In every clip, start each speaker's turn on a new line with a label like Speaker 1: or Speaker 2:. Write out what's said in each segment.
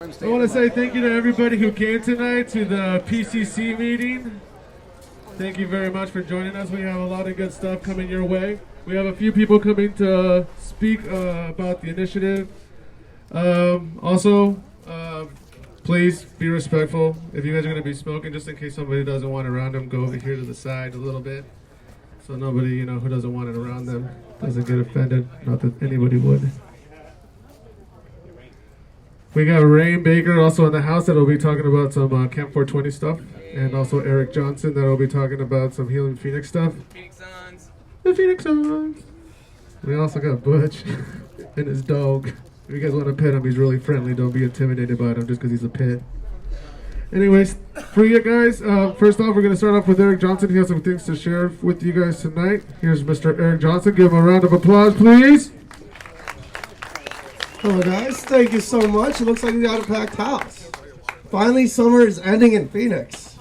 Speaker 1: I want to say thank you to everybody who came tonight to the PCC meeting. Thank you very much for joining us. We have a lot of good stuff coming your way. We have a few people coming to speak about the initiative. Also, please be respectful. If you guys are going to be smoking, just in case somebody doesn't want it around them, go over here to the side a little bit. So nobody, who doesn't want it around them doesn't get offended. Not that anybody would. We got Rain Baker also in the house that will be talking about some Camp 420 stuff. And also Eric Johnson that will be talking about some Healing Phoenix stuff.
Speaker 2: Phoenix Suns.
Speaker 1: The Phoenix Suns. We also got Butch and his dog. If you guys want to pet him, he's really friendly. Don't be intimidated by him just because he's a pet. Anyways, for you guys, first off, we're going to start off with Eric Johnson. He has some things to share with you guys tonight. Here's Mr. Eric Johnson. Give him a round of applause, please.
Speaker 3: Hello guys, thank you so much. It looks like we got a packed house. Finally, summer is ending in Phoenix.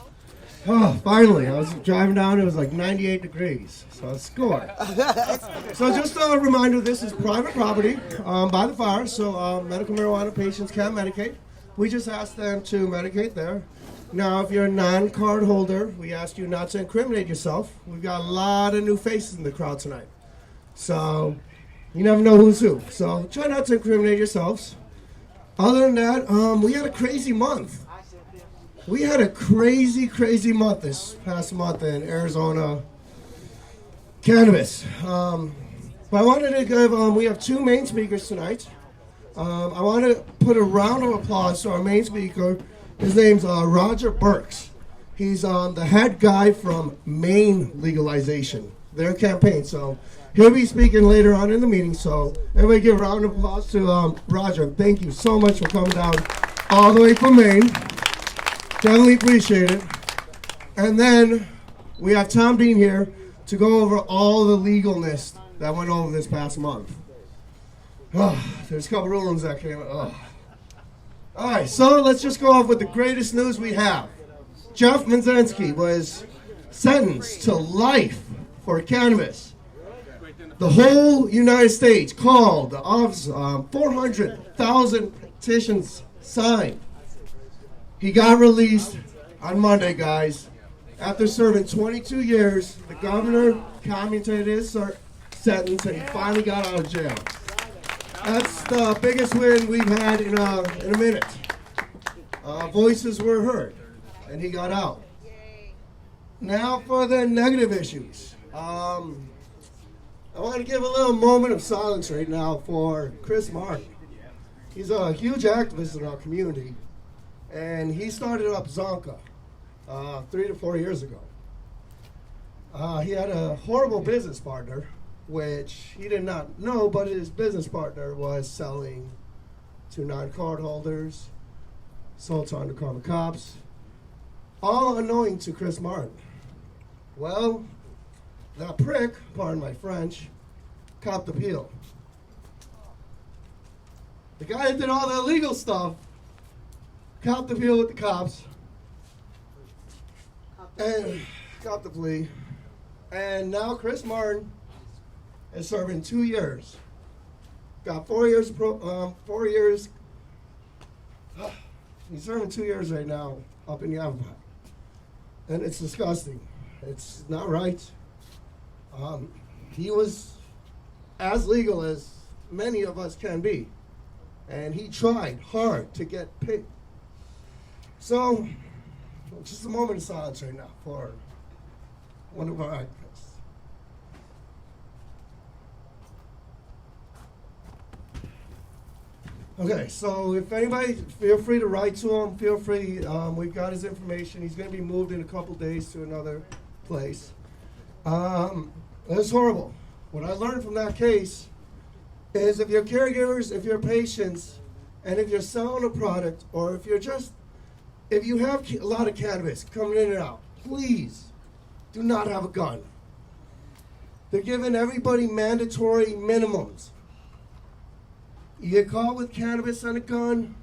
Speaker 3: Oh, finally. I was driving down, it was like 98 degrees, so I scored. So just a reminder, this is private property by the fire, so medical marijuana patients can medicate. We just asked them to medicate there. Now, if you're a non-card holder, we ask you not to incriminate yourself. We've got a lot of new faces in the crowd tonight. So you never know who's who. So try not to incriminate yourselves. Other than that, we had a crazy month. We had a crazy month this past month in Arizona. Cannabis. But I wanted to give, we have two main speakers tonight. I want to put a round of applause to our main speaker. His name's Roger Burks. He's the head guy from Maine Legalization, their campaign. So he'll be speaking later on in the meeting, so everybody give a round of applause to Roger. Thank you so much for coming down all the way from Maine. Definitely appreciate it. And then we have Tom Dean here to go over all the legalness that went over this past month. There's a couple rulings that came out. All right, so let's just go off with the greatest news we have. Jeff Menzensky was sentenced to life for cannabis. The whole United States called, the office, 400,000 petitions signed. He got released on Monday, guys. After serving 22 years, the governor commuted his sentence and he finally got out of jail. That's the biggest win we've had in a minute. Voices were heard and he got out. Now for the negative issues. I want to give a little moment of silence right now for Chris Martin. He's a huge activist in our community, and he started up Zonka 3 to 4 years ago. He had a horrible business partner, which he did not know, but his business partner was selling to non-card holders, sold to undercover cops, all unknowing to Chris Martin. Well, that prick, pardon my French, copped the peel. The guy that did all the illegal stuff copped the peel with the cops and copped the plea. And now Chris Martin is serving 2 years. Got 4 years. 4 years. He's serving 2 years right now up in Yavapai, and it's disgusting. It's not right. He was as legal as many of us can be, and he tried hard to get paid. So, just a moment of silence right now for one of our activists. Okay, so if anybody, feel free to write to him. Feel free. We've got his information. He's going to be moved in a couple days to another place. It's horrible. What I learned from that case is if you're caregivers, if you're patients, and if you're selling a product, or if you have a lot of cannabis coming in and out, please do not have a gun. They're giving everybody mandatory minimums. You get caught with cannabis and a gun,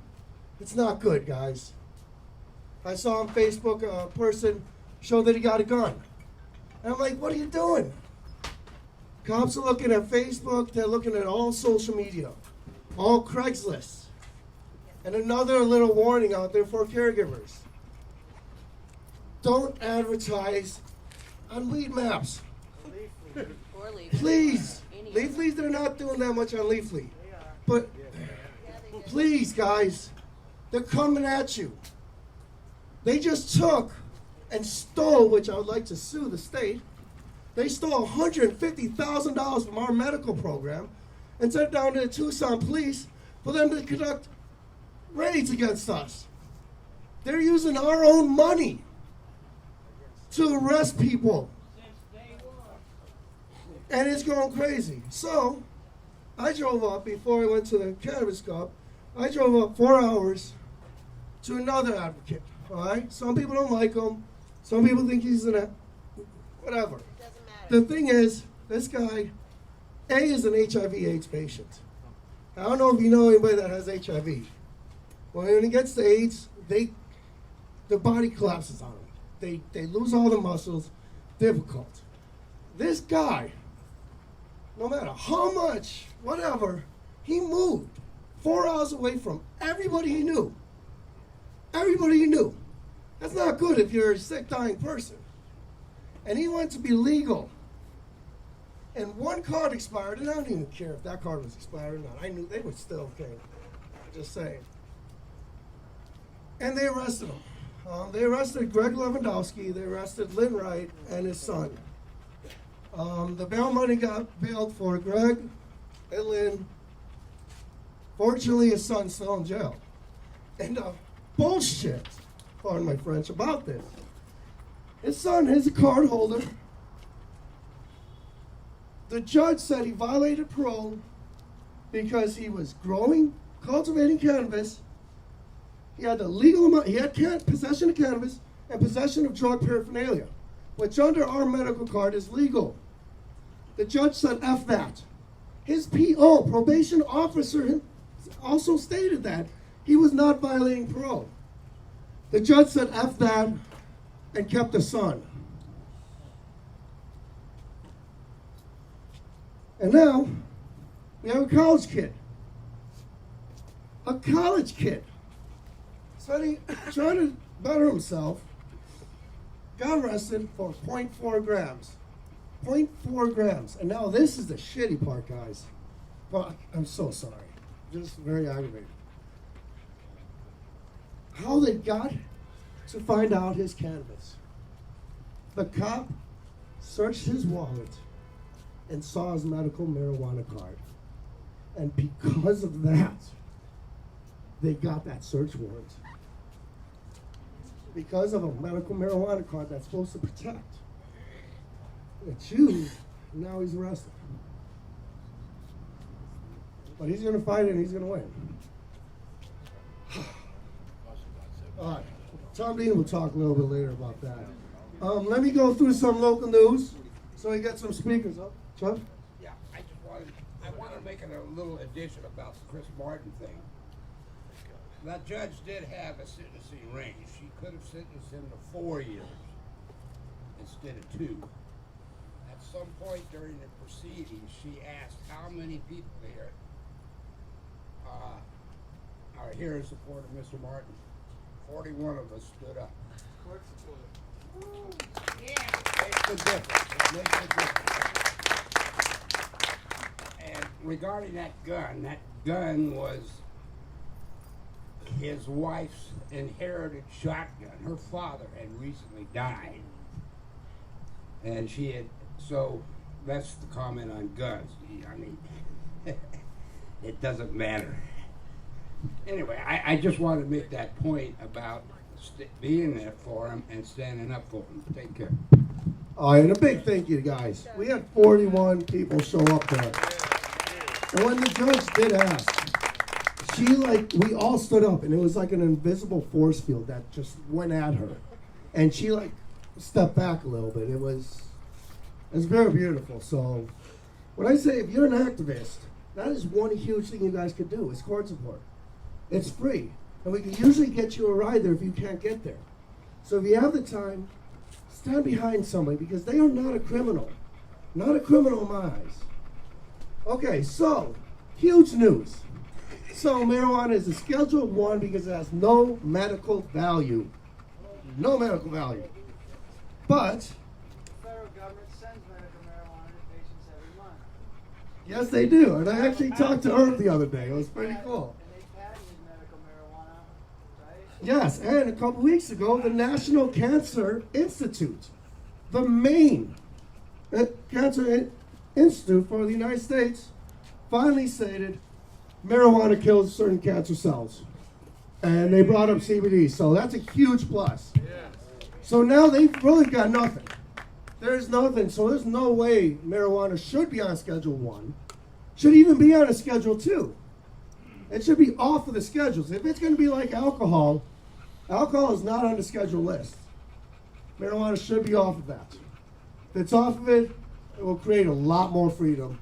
Speaker 3: it's not good, guys. I saw on Facebook a person show that he got a gun. And I'm like, what are you doing? Cops are looking at Facebook, they're looking at all social media, all Craigslist. And another little warning out there for caregivers. Don't advertise on weed maps.
Speaker 2: Or leave.
Speaker 3: Please. Leafly's, they're not doing that much on Leafly. But please, guys, they're coming at you. They just took and stole, which I would like to sue the state. They stole $150,000 from our medical program and sent it down to the Tucson police for them to conduct raids against us. They're using our own money to arrest people. And it's going crazy. So, I drove up, before I went to the Cannabis Cup, I drove up 4 hours to another advocate, all right? Some people don't like him. Some people think he's whatever.
Speaker 2: Doesn't matter.
Speaker 3: The thing is, this guy, A, is an HIV/AIDS patient. I don't know if you know anybody that has HIV. When he gets to AIDS, the body collapses on him. They lose all the muscles. Difficult. This guy, no matter how much, whatever, he moved 4 hours away from everybody he knew. Everybody he knew. That's not good if you're a sick, dying person. And he wanted to be legal. And one card expired, and I don't even care if that card was expired or not. I knew they were still okay. Just saying. And they arrested him. They arrested Greg Lewandowski, they arrested Lynn Wright and his son. The bail money got bailed for Greg and Lynn. Fortunately, his son's still in jail. And bullshit, pardon my French, about this. His son is a card holder. The judge said he violated parole because he was cultivating cannabis. He had the legal amount, he had possession of cannabis and possession of drug paraphernalia, which under our medical card is legal. The judge said F that. His PO, probation officer, also stated that he was not violating parole. The judge said F that and kept the son. And now, we have a college kid. A college kid. Trying to better himself, got arrested for 0.4 grams. 0.4 grams. And now this is the shitty part, guys. Well, I'm so sorry. Just very aggravated. How they got to find out his cannabis. The cop searched his wallet and saw his medical marijuana card. And because of that, they got that search warrant. Because of a medical marijuana card that's supposed to protect. They choose, and now he's arrested. But he's going to fight it and he's going to win. All right. Tom Dean will talk a little bit later about that. Let me go through some local news so we get some speakers up. Chuck?
Speaker 4: Yeah, I wanted to make a little addition about the Chris Martin thing. That judge did have a sentencing range. She could have sentenced him to 4 years instead of 2. At some point during the proceedings, she asked how many people here are here in support of Mr. Martin. 41 of us stood up. Makes a difference. It makes a difference. And regarding that gun was his wife's inherited shotgun. Her father had recently died. And she had, so that's the comment on guns. I mean, it doesn't matter. Anyway, I just wanted to make that point about being there for him and standing up for him. Take care.
Speaker 3: All right, and a big thank you, guys. We had 41 people show up there. And when the judge did ask, we all stood up, and it was like an invisible force field that just went at her. And she, stepped back a little bit. It was very beautiful. So, when I say if you're an activist, that is one huge thing you guys could do, is court support. It's free. And we can usually get you a ride there if you can't get there. So if you have the time, stand behind somebody, because they are not a criminal. Not a criminal in my eyes. Okay, so, huge news. So marijuana is a Schedule 1 because it has no medical value. No medical value. But
Speaker 5: The federal government sends medical marijuana to patients every month.
Speaker 3: yes, they do. And I actually talked to Herb the other day. It was pretty cool.
Speaker 5: And they patented medical marijuana, right?
Speaker 3: Yes, and a couple weeks ago, the National Cancer Institute, the Maine Cancer Institute for the United States, finally stated marijuana kills certain cancer cells. And they brought up CBD, so that's a huge plus. So now they've really got nothing. There's nothing, so there's no way marijuana should be on Schedule 1. Should even be on a Schedule 2. It should be off of the schedules. If it's going to be like alcohol, alcohol is not on the schedule list. Marijuana should be off of that. If it's off of it, it will create a lot more freedom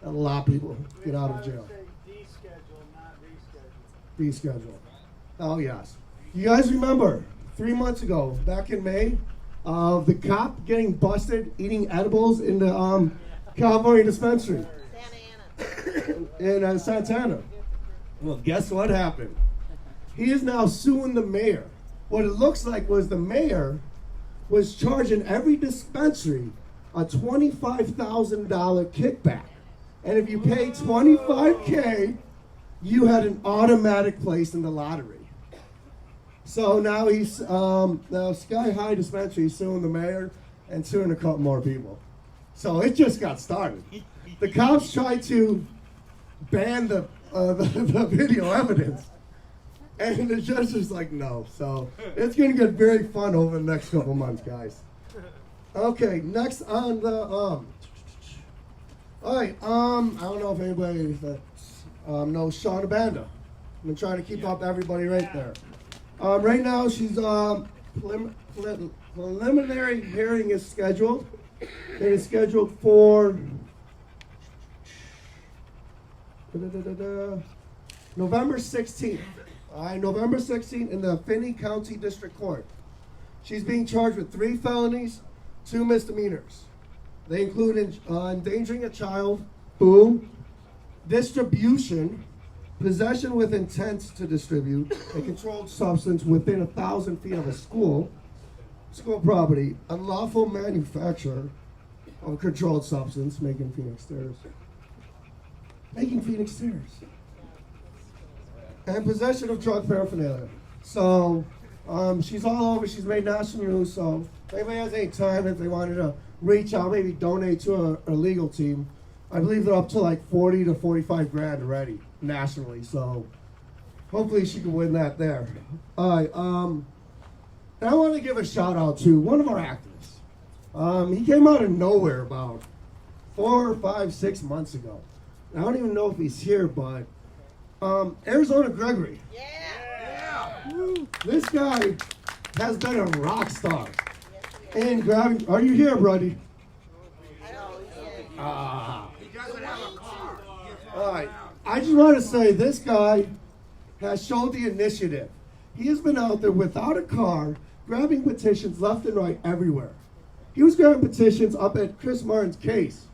Speaker 3: and a lot of people get out of jail.
Speaker 5: Deschedule, not reschedule.
Speaker 3: Deschedule. Oh, yes. You guys remember 3 months ago, back in May, the cop getting busted eating edibles in the California dispensary in Santana. Well, guess what happened? He is now suing the mayor. What it looks like was the mayor was charging every dispensary a $25,000 kickback. And if you pay $25K, you had an automatic place in the lottery. So now he's now Sky High Dispensary is suing the mayor and suing a couple more people. So it just got started. The cops tried to ban the video evidence, and the judge was like, no. So it's going to get very fun over the next couple months, guys. Okay, next on the all right. I don't know if anybody that knows Shauna Banda. I've been trying to keep up everybody right there. Right now, she's preliminary hearing is scheduled. It is scheduled for November 16th. November 16th in the Finney County District Court. She's being charged with 3 felonies, 2 misdemeanors. They include endangering a child, boom, distribution, possession with intent to distribute a controlled substance within 1,000 feet of a school property, unlawful manufacture of a controlled substance, making Phoenix Stairs, and possession of drug paraphernalia. So she's all over. She's made national news. So if anybody has any time, if they wanted to reach out, maybe donate to a legal team, I believe they're up to like 40 to 45 grand already nationally. So hopefully she can win that there. All right. And I want to give a shout out to one of our actors. He came out of nowhere about 4, 5, 6 months ago. I don't even know if he's here, but Arizona Gregory. This guy has been a rock star. And grabbing, are you here, buddy? All right. I just want to say this guy has showed the initiative. He has been out there without a car, grabbing petitions left and right everywhere. He was grabbing petitions up at Chris Martin's case.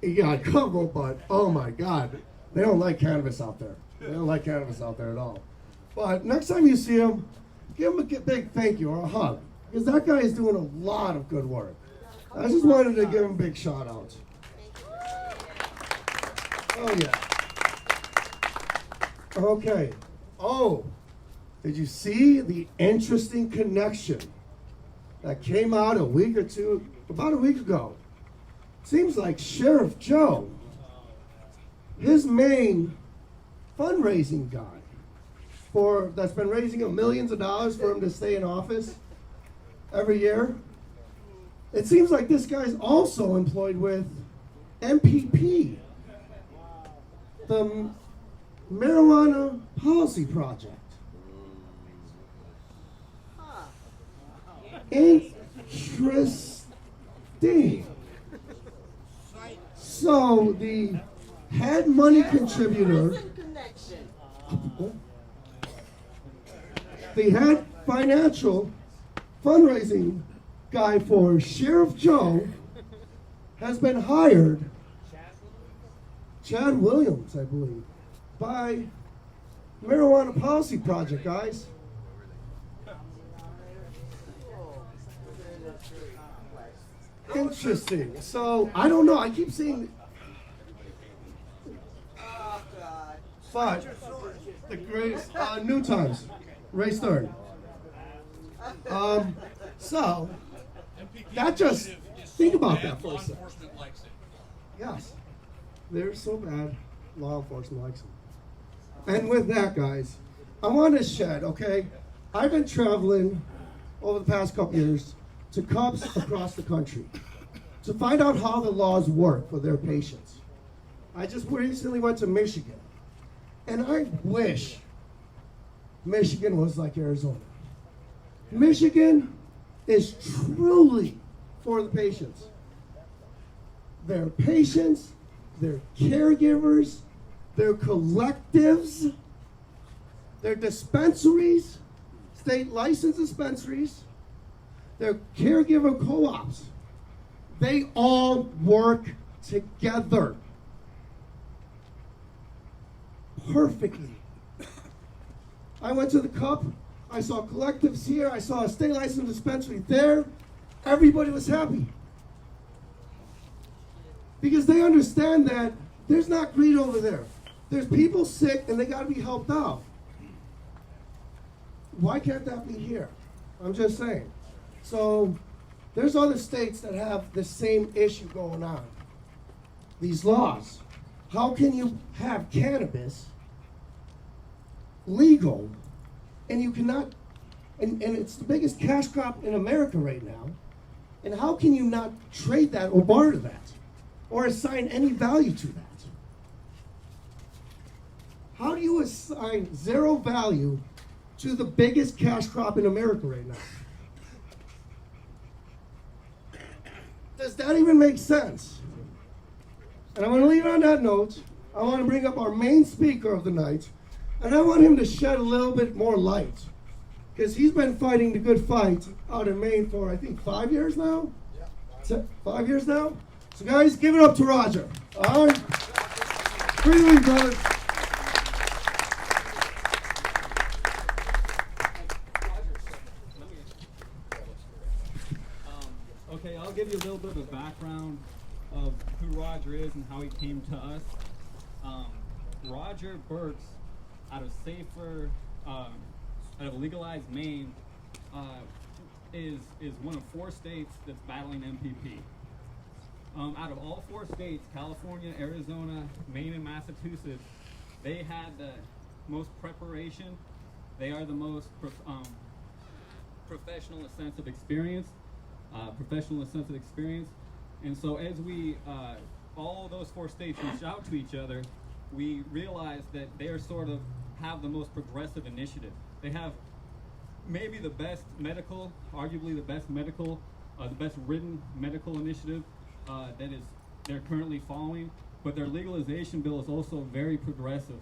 Speaker 3: He got covered, but oh my God, they don't like cannabis out there. They don't like cannabis out there at all. But next time you see him, give him a big thank you or a hug, because that guy is doing a lot of good work. I just wanted to give him a big shout out. Oh yeah. Okay. Oh, did you see the interesting connection that came out about a week ago? Seems like Sheriff Joe, his main fundraising guy that's been raising him millions of dollars for him to stay in office every year. It seems like this guy's also employed with MPP, the Marijuana Policy Project. Interesting. So the head money contributor, the head financial fundraising guy for Sheriff Joe has been hired, Chad Williams, I believe. by Marijuana Policy Project, guys. Interesting. So, I don't know. I keep seeing... But the greatest New Times, Ray Stern. So that just think about that for a second. Yes, they're so bad. Law enforcement likes them. And with that, guys, I want to shed. Okay, I've been traveling over the past couple years to cops across the country to find out how the laws work for their patients. I just recently went to Michigan. And I wish Michigan was like Arizona. Michigan is truly for the patients. Their patients, their caregivers, their collectives, their dispensaries, state licensed dispensaries, their caregiver co-ops. They all work together. Perfectly. I went to the Cup. I saw collectives here. I saw a state licensed dispensary there. Everybody was happy. Because they understand that there's not greed over there. There's people sick and they got to be helped out. Why can't that be here? I'm just saying. So there's other states that have the same issue going on. These laws. How can you have cannabis legal and you cannot, and it's the biggest cash crop in America right now, and how can you not trade that or barter that or assign any value to that? How do you assign zero value to the biggest cash crop in America right now? Does that even make sense? And I'm going to leave it on that note. I want to bring up our main speaker of the night, and I want him to shed a little bit more light, because he's been fighting the good fight out in Maine for, I think, 5 years now? Yeah. 5 years now? So guys, give it up to Roger. All right? Freely, brothers.
Speaker 6: Okay, I'll give you a little bit of a background of who Roger is and how he came to us. Roger Burks, out of out of Legalize Maine, is one of 4 states that's battling MPP. Out of all 4 states, California, Arizona, Maine, and Massachusetts, they had the most preparation. They are the most professional in a sense of experience. And so as we, all those 4 states reach out to each other, we realize that they are have the most progressive initiative. They have maybe the best medical, arguably the best medical, the best written medical initiative they're currently following, but their legalization bill is also very progressive,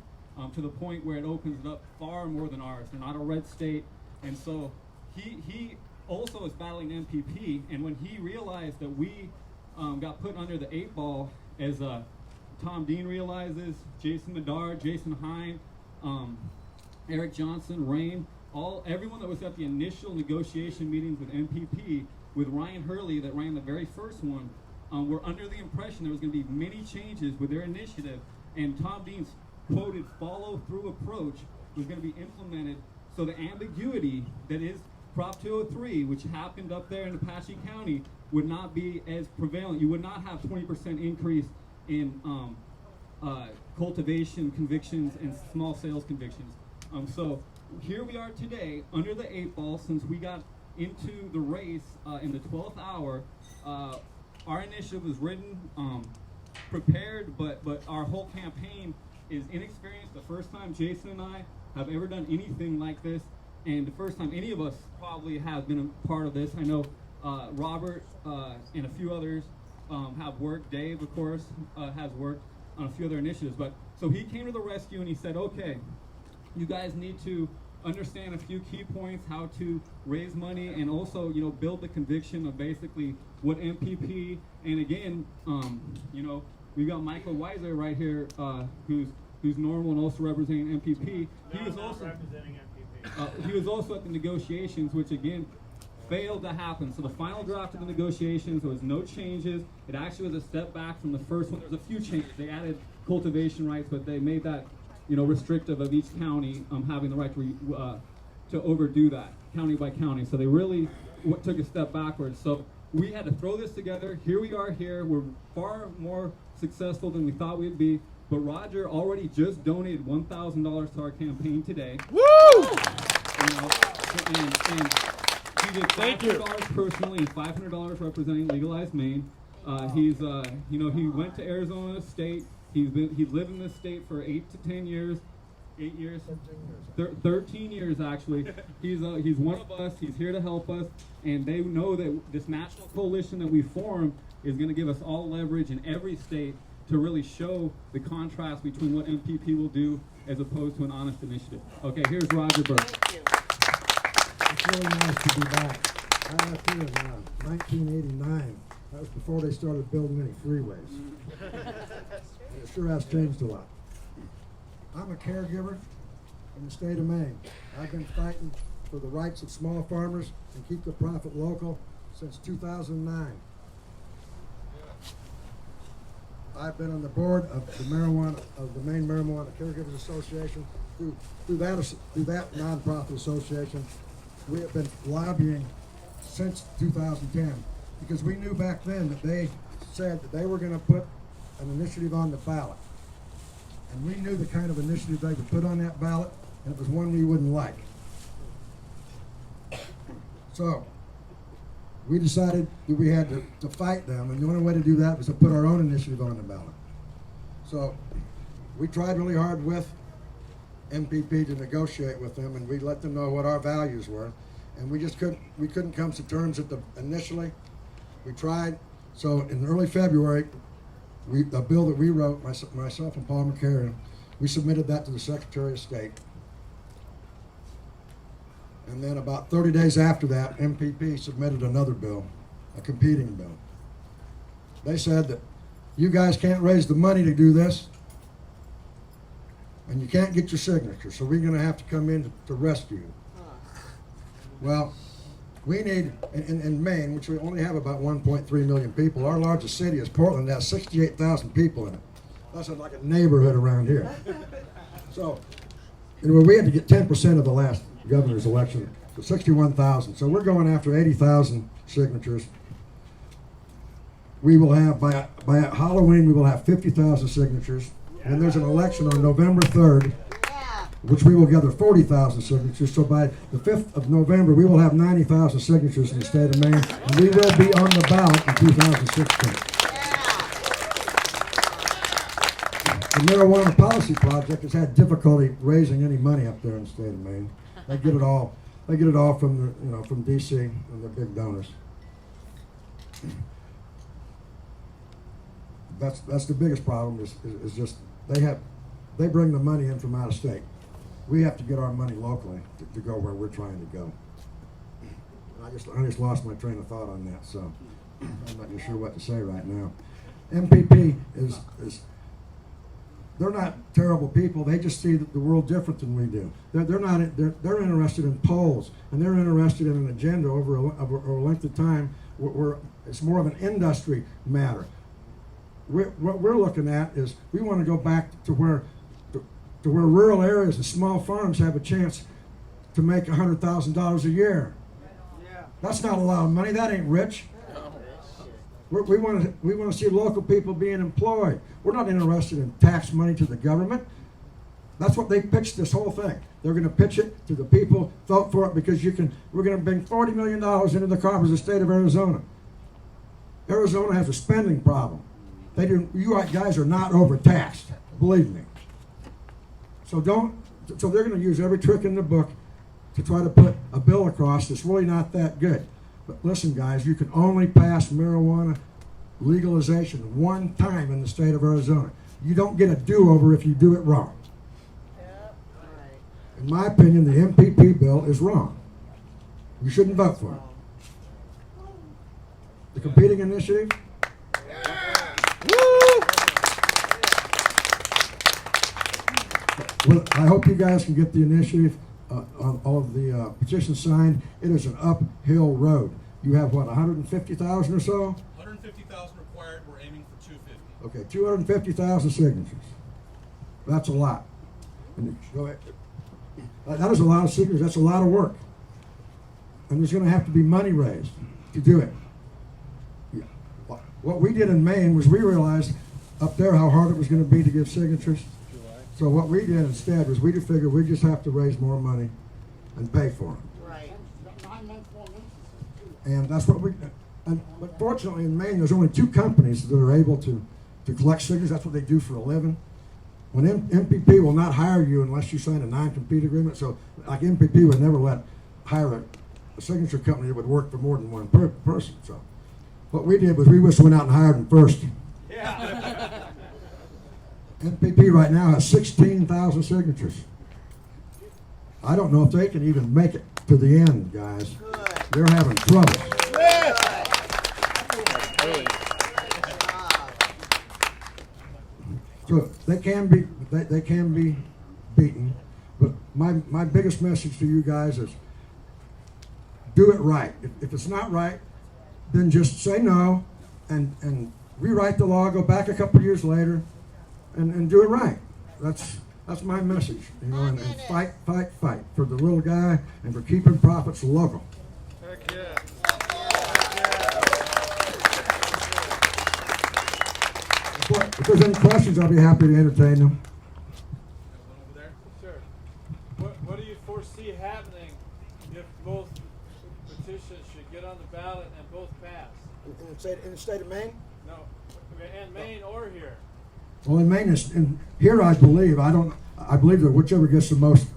Speaker 6: to the point where it opens it up far more than ours. They're not a red state, and so he also is battling MPP, and when he realized that we got put under the 8 ball, as Tom Dean realizes, Jason Medar, Jason Hine, Eric Johnson, Rain, everyone that was at the initial negotiation meetings with MPP, with Ryan Hurley that ran the very first one, were under the impression there was going to be many changes with their initiative, and Tom Dean's quoted follow-through approach was going to be implemented, so the ambiguity that is Prop 203, which happened up there in Apache County, would not be as prevalent. You would not have 20% increase in cultivation convictions and small sales convictions. So here we are today under the 8 ball, since we got into the race in the 12th hour. Our initiative was written, prepared, but our whole campaign is inexperienced. The first time Jason and I have ever done anything like this, and the first time any of us probably have been a part of this. I know Robert and a few others have worked. Dave, of course, has worked on a few other initiatives. But so he came to the rescue and he said, okay, you guys need to understand a few key points, how to raise money, and also, build the conviction of basically what MPP, and again, we've got Michael Weiser right here, who's who's normal and also representing MPP.
Speaker 5: No, not representing MPP.
Speaker 6: He was also at the negotiations, which again failed to happen. So the final draft of the negotiations, there was no changes. It actually was a step back from the first one. There was a few changes. They added cultivation rights, but they made that, restrictive of each county having the right to overdo that county by county. So they really took a step backwards. So we had to throw this together. Here we are here. We're far more successful than we thought we'd be. But Roger already just donated $1,000 to our campaign today.
Speaker 3: Woo!
Speaker 6: And he did $500 personally and $500 representing Legalize Maine. He went to Arizona State. He lived in this state for 8 to 10 years. 8 years? 13 years actually. He's one of us. He's here to help us, and they know that this national coalition that we formed is going to give us all leverage in every state to really show the contrast between what MPP will do as opposed to an honest initiative. Okay, here's Roger Burke.
Speaker 2: Thank you.
Speaker 7: It's really nice to be back. I left here in 1989. That was before they started building any freeways. It sure has changed a lot. I'm a caregiver in the state of Maine. I've been fighting for the rights of small farmers and keep the profit local since 2009. I've been on the board of the Maine Marijuana Caregivers Association. Through that nonprofit association, we have been lobbying since 2010 because we knew back then that they said that they were going to put an initiative on the ballot. And we knew the kind of initiative they would put on that ballot, and it was one we wouldn't like. So we decided that we had to fight them, and the only way to do that was to put our own initiative on the ballot. So we tried really hard with MPP to negotiate with them, and we let them know what our values were, and we couldn't come to terms initially. We tried. So in early February, a bill that we wrote, myself and Paul McCarran, we submitted that to the Secretary of State. And then about 30 days after that, MPP submitted another bill, a competing bill. They said that you guys can't raise the money to do this, and you can't get your signature, so we're gonna have to come in to rescue you. Well, we need, in Maine, which we only have about 1.3 million people, our largest city is Portland, that has 68,000 people in it. That's like a neighborhood around here. So, we had to get 10% of the last governor's election, so 61,000. So we're going after 80,000 signatures. We will have, by Halloween, we will have 50,000 signatures. And there's an election on November 3rd, which we will gather 40,000 signatures. So by the 5th of November, we will have 90,000 signatures in the state of Maine, and we will be on the ballot in 2016. The Marijuana Policy Project has had difficulty raising any money up there in the state of Maine. They get it all from from DC and their big donors. That's the biggest problem is just they bring the money in from out of state. We have to get our money locally to go where we're trying to go. I just lost my train of thought on that, so I'm not sure what to say right now. MPP is they're not terrible people. They just see the world different than we do. They're interested in polls, and they're interested in an agenda over a length of time where it's more of an industry matter. What we're looking at is we want to go back to where rural areas and small farms have a chance to make $100,000 a year.
Speaker 5: Yeah.
Speaker 7: That's not a lot of money. That ain't rich. We want to see local people being employed. We're not interested in tax money to the government. That's what they pitched this whole thing. They're going to pitch it to the people. Vote for it because we're going to bring $40 million into the coffers of the state of Arizona. Arizona has a spending problem. You guys are not overtaxed. Believe me. So they're going to use every trick in the book to try to put a bill across that's really not that good. But listen, guys, you can only pass marijuana legalization one time in the state of Arizona. You don't get a do-over if you do it wrong. In my opinion, the MPP bill is wrong. You shouldn't vote for it. The competing initiative? I hope you guys can get the initiative on all of the petitions signed. It is an uphill road. You have what, 150,000 or so?
Speaker 8: 150,000 required. We're aiming for 250.
Speaker 7: Okay, 250,000 signatures. That's a lot. And go ahead. That is a lot of signatures. That's a lot of work. And there's going to have to be money raised to do it. Yeah. What we did in Maine was we realized up there how hard it was going to be to get signatures. So what we did instead was we just figured we just have to raise more money and pay for them.
Speaker 2: Right.
Speaker 7: And that's what we. But fortunately, in Maine, there's only 2 companies that are able to collect signatures. That's what they do for a living. When MPP will not hire you unless you sign a non-compete agreement. So, like MPP would never hire a signature company that would work for more than one person. So, what we did was we just went out and hired them first.
Speaker 5: Yeah.
Speaker 7: MPP right now has 16,000 signatures. I don't know if they can even make it to the end, guys. They're having trouble. So they can be beaten, but my biggest message to you guys is do it right. If it's not right, then just say no and rewrite the law. Go back a couple years later and do it right. That's my message. You know, and fight for the little guy and for keeping profits local.
Speaker 5: Heck yeah.
Speaker 7: If there's any questions, I'll be happy to entertain them.
Speaker 8: Over there.
Speaker 5: Sure. What do you foresee happening if both petitions should get on the ballot and both pass?
Speaker 7: In the state of Maine?
Speaker 5: No, in Maine or here.
Speaker 7: Well, in Maine, and here I believe that whichever gets the most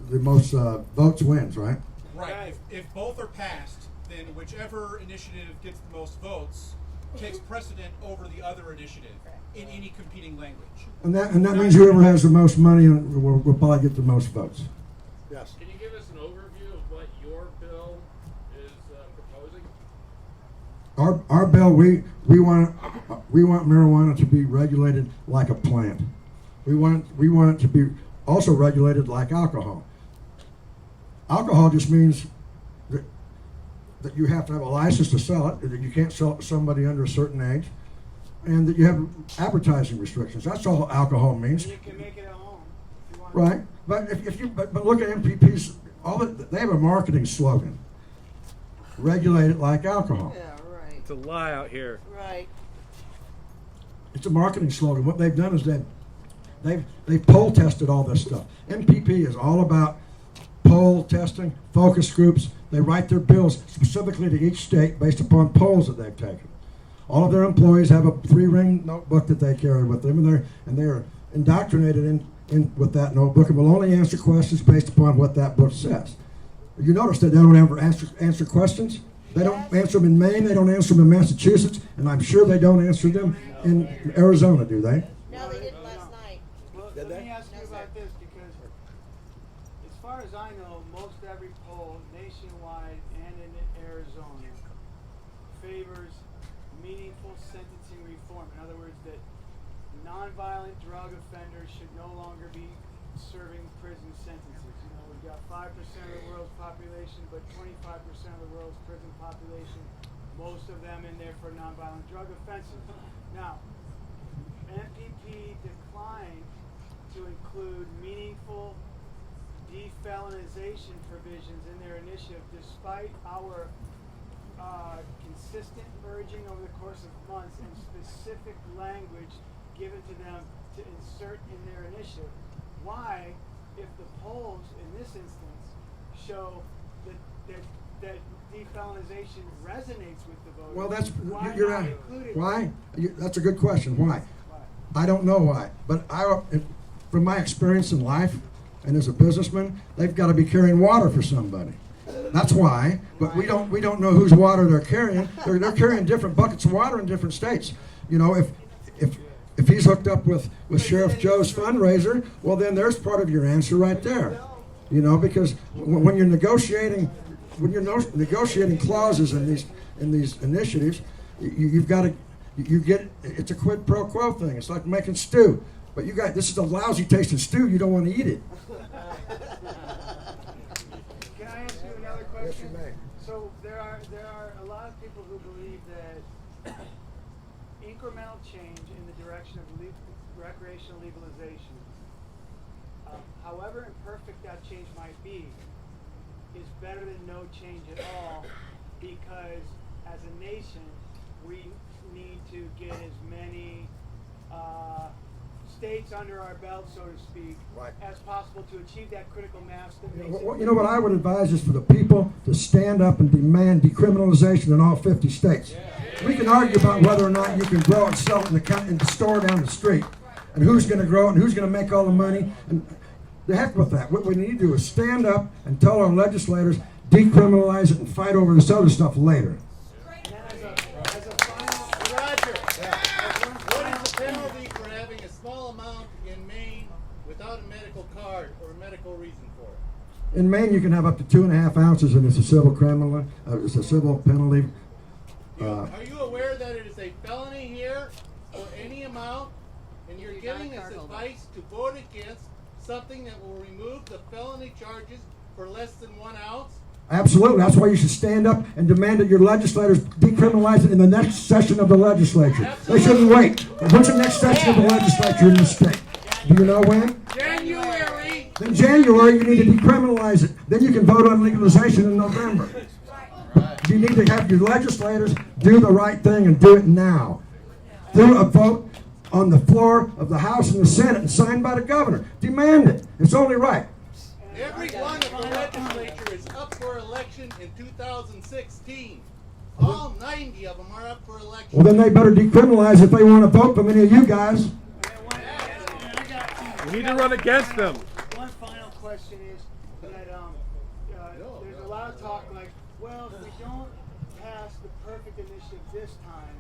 Speaker 7: votes wins, right?
Speaker 8: Right. If both are passed, then whichever initiative gets the most votes takes precedent over the other initiative in any competing language.
Speaker 7: And that means whoever has the most money will probably get the most votes. Yes.
Speaker 9: Can you give us an overview of what your bill is proposing?
Speaker 7: Our bill, we want marijuana to be regulated like a plant. We want it to be also regulated like alcohol. Alcohol just means that you have to have a license to sell it, that you can't sell it to somebody under a certain age, and that you have advertising restrictions. That's all alcohol means.
Speaker 5: And you can make it at home if you want.
Speaker 7: Right, but look at MPP's. They have a marketing slogan: "Regulate it like alcohol."
Speaker 2: Yeah, right.
Speaker 5: It's a lie out here.
Speaker 2: Right.
Speaker 7: It's a marketing slogan. What they've done is they've poll tested all this stuff. MPP is all about poll testing, focus groups. They write their bills specifically to each state based upon polls that they've taken. All of their employees have a 3-ring notebook that they carry with them, and they're indoctrinated in with that notebook and will only answer questions based upon what that book says. You notice that they don't ever answer questions. They don't answer them in Maine. They don't answer them in Massachusetts, and I'm sure they don't answer them in Arizona, do they?
Speaker 2: No, they didn't last night.
Speaker 5: Well, let me ask you about this, because as far as I know, most every poll nationwide and in Arizona favors meaningful sentencing reform. In other words, that nonviolent drug offenders should no longer be serving prison sentences. You know, we've got 5% of the world's population, but 25% of the world's prison population, most of them in there for nonviolent drug offenses. Now, MPP declined to include meaningful defelonization provisions in their initiative, despite our consistent urging over the course of months and specific language given to them to insert in their initiative. Why, if the polls in this instance show that defelonization resonates with the voters?
Speaker 7: Well, that's
Speaker 5: why
Speaker 7: you're
Speaker 5: not
Speaker 7: right.
Speaker 5: include it?
Speaker 7: Why? That's a good question. Why? I don't know why, but from my experience in life and as a businessman, they've got to be carrying water for somebody. That's why. But we don't know whose water they're carrying. They're carrying different buckets of water in different states. You know, if he's hooked up with Sheriff Joe's fundraiser, well, then there's part of your answer right there. You know, because when you're negotiating clauses in these initiatives, you've got to. You get it's a quid pro quo thing. It's like making stew. But you guys, this is a lousy tasting stew. You don't want to eat it.
Speaker 5: Can I ask you another question?
Speaker 7: Yes, you may.
Speaker 5: So there are a lot of people who believe that incremental change in the direction of recreational legalization, however imperfect that change might be, is better than no change at all, because as a nation we need to get as many states under our belt, so to speak,
Speaker 7: Right.
Speaker 5: as possible to achieve that critical mass that makes
Speaker 7: You know what I would advise is for the people to stand up and demand decriminalization in all 50 states. We can argue about whether or not you can grow and sell it in the store down the street, and who's going to grow it and who's going to make all the money. And the heck with that. What we need to do is stand up and tell our legislators, decriminalize it and fight over this other stuff later.
Speaker 5: As a final,
Speaker 10: Roger, what is the penalty for having a small amount in Maine without a medical card or a medical reason for it?
Speaker 7: In Maine, you can have up to 2.5 ounces, and it's a civil criminal. It's a civil penalty.
Speaker 10: Are you aware that it is a felony here for any amount, and you're giving us advice to vote against something that will remove the felony charges for less than 1 ounce?
Speaker 7: Absolutely. That's why you should stand up and demand that your legislators decriminalize it in the next session of the legislature.
Speaker 10: Absolutely.
Speaker 7: They shouldn't wait. When's the next session of the legislature in the state? Do you know when?
Speaker 10: January!
Speaker 7: In January, you need to decriminalize it. Then you can vote on legalization in November. You need to have your legislators do the right thing and do it now. Do a vote on the floor of the House and the Senate and signed by the governor. Demand it. It's only right.
Speaker 10: Every one of the legislature is up for election in 2016. All 90 of them are up for election.
Speaker 7: Well, then they better decriminalize if they want to vote for any of you guys.
Speaker 9: We need to run against them.
Speaker 5: one final question is that there's a lot of talk like, well, if we don't pass the perfect initiative this time,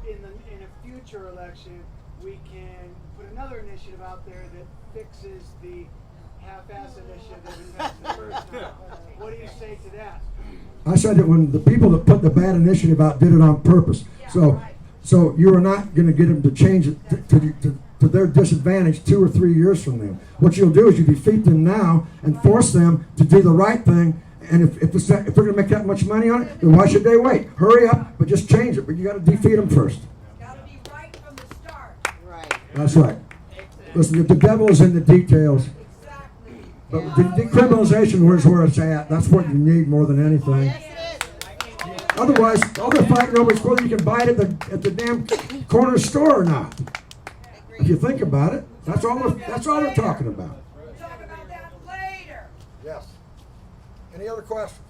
Speaker 5: in a future election, we can put another initiative out there that fixes the half-ass initiative that we passed the first time. What do you say to that?
Speaker 7: I said that when the people that put the bad initiative out did it on purpose. So you are not going to get them to change it to their disadvantage 2 or 3 years from now. What you'll do is you defeat them now and force them to do the right thing. And if they're going to make that much money on it, then why should they wait? Hurry up, but just change it. But you got to defeat them first.
Speaker 2: Got to be right from the start. Right.
Speaker 7: That's right. Listen, the devil is in the details.
Speaker 2: Exactly.
Speaker 7: But the decriminalization is where it's at. That's what you need more than anything.
Speaker 2: Yes, it is.
Speaker 7: Otherwise, all they're fighting over is whether you can buy it at the damn corner store or not. If you think about it, that's all they're talking about.
Speaker 2: We'll talk about that later.
Speaker 7: Yes. Any other questions?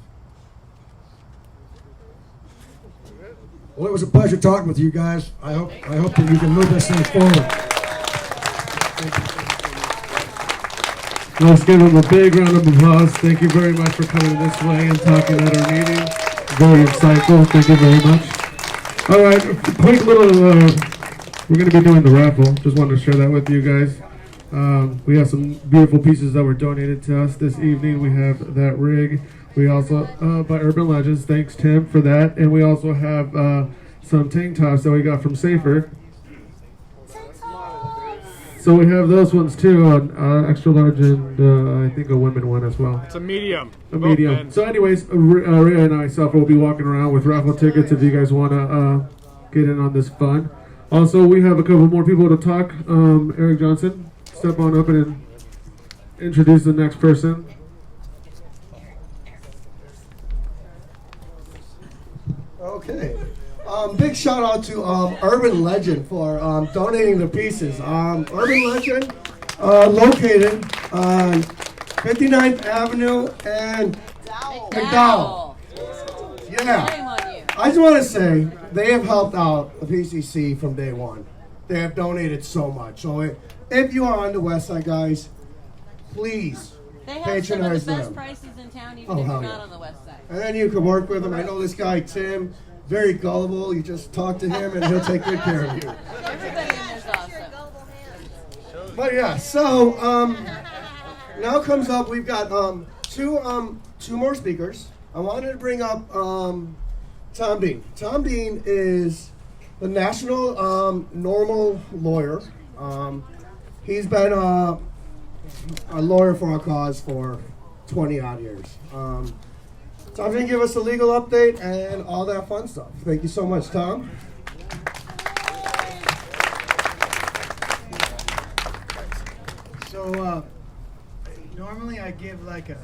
Speaker 7: Well, it was a pleasure talking with you guys. I hope that you can move this thing forward.
Speaker 1: Let's give him a big round of applause. Thank you very much for coming this way and talking at our meeting. Very insightful. Thank you very much. All right, quick little, we're going to be doing the raffle. Just wanted to share that with you guys. We have some beautiful pieces that were donated to us this evening. We have that rig. We also, by Urban Legends, thanks Tim for that. And we also have some tank tops that we got from Safer. So we have those ones too, on extra large and I think a women one as well.
Speaker 9: It's a medium.
Speaker 1: A medium. So anyways, Rhea and myself will be walking around with raffle tickets if you guys want to get in on this fun. Also, we have a couple more people to talk. Eric Johnson, step on up and introduce the next person.
Speaker 3: Okay. Big shout out to Urban Legend for donating the pieces. Urban Legend, located on 59th Avenue and McDowell. Yeah.
Speaker 2: Shame on you.
Speaker 3: I just want to say they have helped out the PCC from day one. They have donated so much. So if you are on the West Side, guys, please
Speaker 2: They have some of
Speaker 3: patronize
Speaker 2: the best
Speaker 3: them.
Speaker 2: prices in town, even
Speaker 3: Oh,
Speaker 2: if you're
Speaker 3: hell
Speaker 2: not
Speaker 3: yeah.
Speaker 2: on the west side.
Speaker 3: And then you can work with them. I know this guy, Tim, very gullible. You just talk to him and he'll take good care of you.
Speaker 2: Everybody in there's awesome.
Speaker 3: But yeah, so now comes up, we've got two more speakers. I wanted to bring up Tom Dean. Tom Dean is the national normal lawyer He's been a lawyer for our cause for 20 odd years. Tom's going to give us a legal update and all that fun stuff. Thank you so much, Tom.
Speaker 5: So, normally I give like a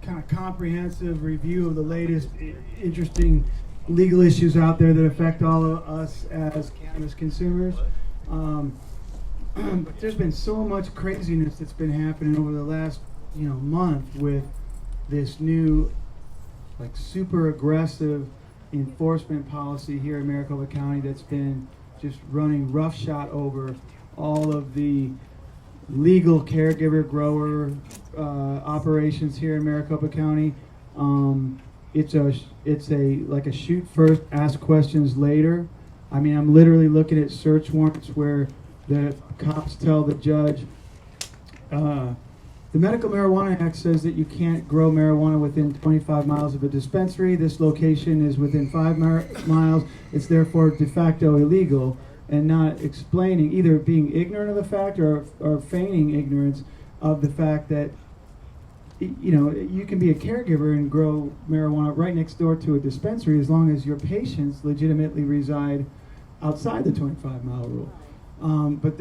Speaker 5: kind of comprehensive review of the latest interesting legal issues out there that affect all of us as cannabis consumers. But there's been so much craziness that's been happening over the last, month with this new, like, super aggressive enforcement policy here in Maricopa County that's been just running roughshod over all of the legal caregiver grower operations here in Maricopa County. It's a shoot first, ask questions later. I mean, I'm literally looking at search warrants where the cops tell the judge, the Medical Marijuana Act says that you can't grow marijuana within 25 miles of a dispensary. This location is within 5 miles. It's therefore de facto illegal, and not explaining, either being ignorant of the fact or feigning ignorance of the fact that, you can be a caregiver and grow marijuana right next door to a dispensary as long as your patients legitimately reside outside the 25-mile rule. But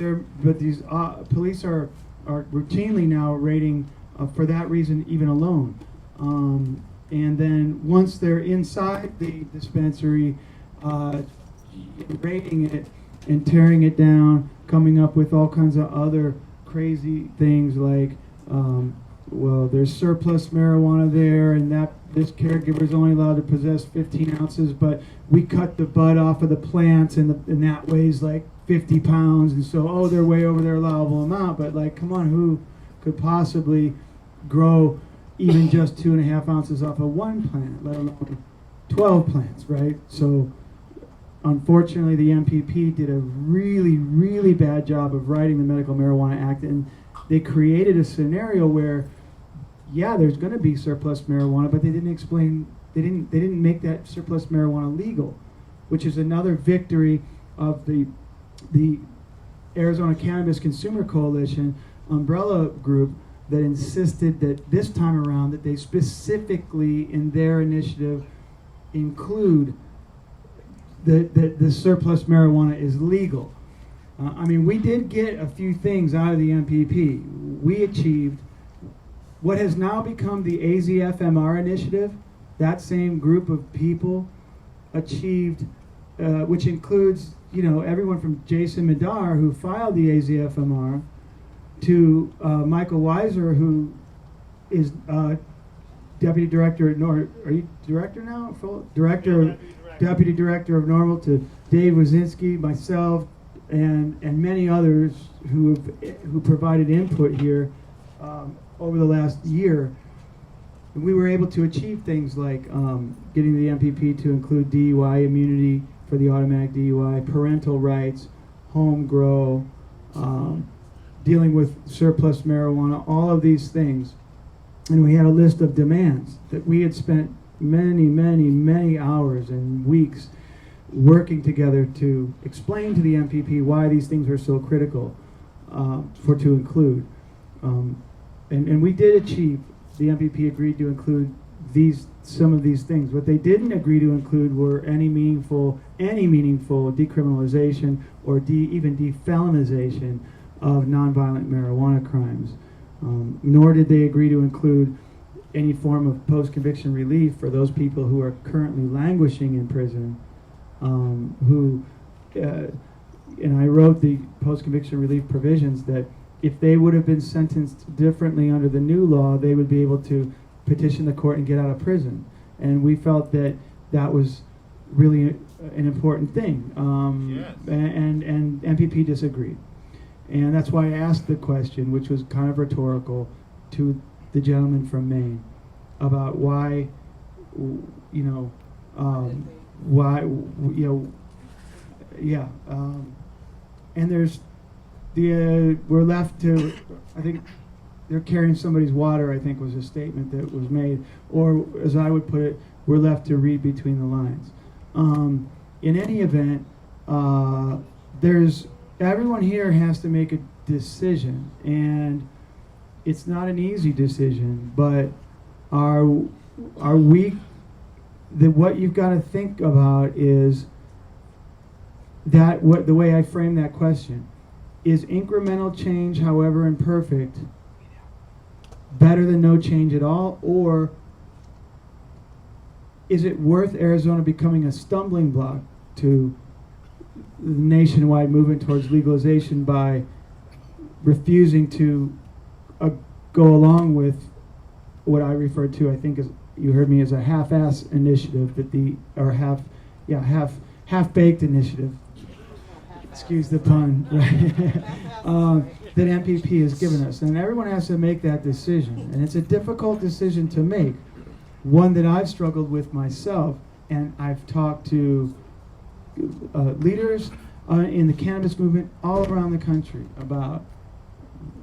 Speaker 5: these police are routinely now raiding for that reason even alone. And then once they're inside the dispensary, raiding it and tearing it down, coming up with all kinds of other crazy things like, there's surplus marijuana there, and that this caregiver is only allowed to possess 15 ounces, but we cut the bud off of the plants, and that weighs like 50 pounds, and so, they're way over their allowable amount, but like, come on, who could possibly grow even just 2.5 ounces off of one plant, let alone 12 plants, right? So, unfortunately, the MPP did a really, really bad job of writing the Medical Marijuana Act, and they created a scenario where, there's going to be surplus marijuana, but they didn't explain, they didn't make that surplus marijuana legal, which is another victory of the Arizona Cannabis Consumer Coalition umbrella group that insisted that this time around that they specifically in their initiative include the surplus marijuana is legal. We did get a few things out of the MPP. We achieved what has now become the AZFMR initiative. That same group of people achieved, which includes everyone from Jason Medar, who filed the AZFMR, to Michael Weiser, who is Deputy Director at are you Director now? Deputy Director of Normal, to Dave Wazinski, myself, and many others who provided input here over the last year. And we were able to achieve things like getting the MPP to include DUI immunity for the automatic DUI, parental rights, home grow, dealing with surplus marijuana, all of these things. And we had a list of demands that we had spent many, many, many hours and weeks working together to explain to the MPP why these things are so critical to include. And we did achieve, the MPP agreed to include some of these things. What they didn't agree to include were any meaningful decriminalization or even defelonization of nonviolent marijuana crimes. Nor did they agree to include any form of post-conviction relief for those people who are currently languishing in prison, and I wrote the post-conviction relief provisions that if they would have been sentenced differently under the new law, they would be able to petition the court and get out of prison. And we felt that that was really an important thing. Yes. And MPP disagreed. And that's why I asked the question, which was kind of rhetorical, to the gentleman from Maine about why, and there's we're left to, I think they're carrying somebody's water, I think was a statement that was made, or as I would put it, we're left to read between the lines. In any event, there's everyone here has to make a decision, and it's not an easy decision, but are we, what you've got to think about is that the way I frame that question is incremental change, however imperfect, better than no change at all, or is it worth Arizona becoming a stumbling block to the nationwide movement towards legalization by refusing to go along with what I referred to, I think, as you heard me, as a half-ass initiative half-baked initiative. Excuse the pun. That MPP has given us, and everyone has to make that decision, and it's a difficult decision to make, one that I've struggled with myself, and I've talked to leaders in the cannabis movement all around the country about,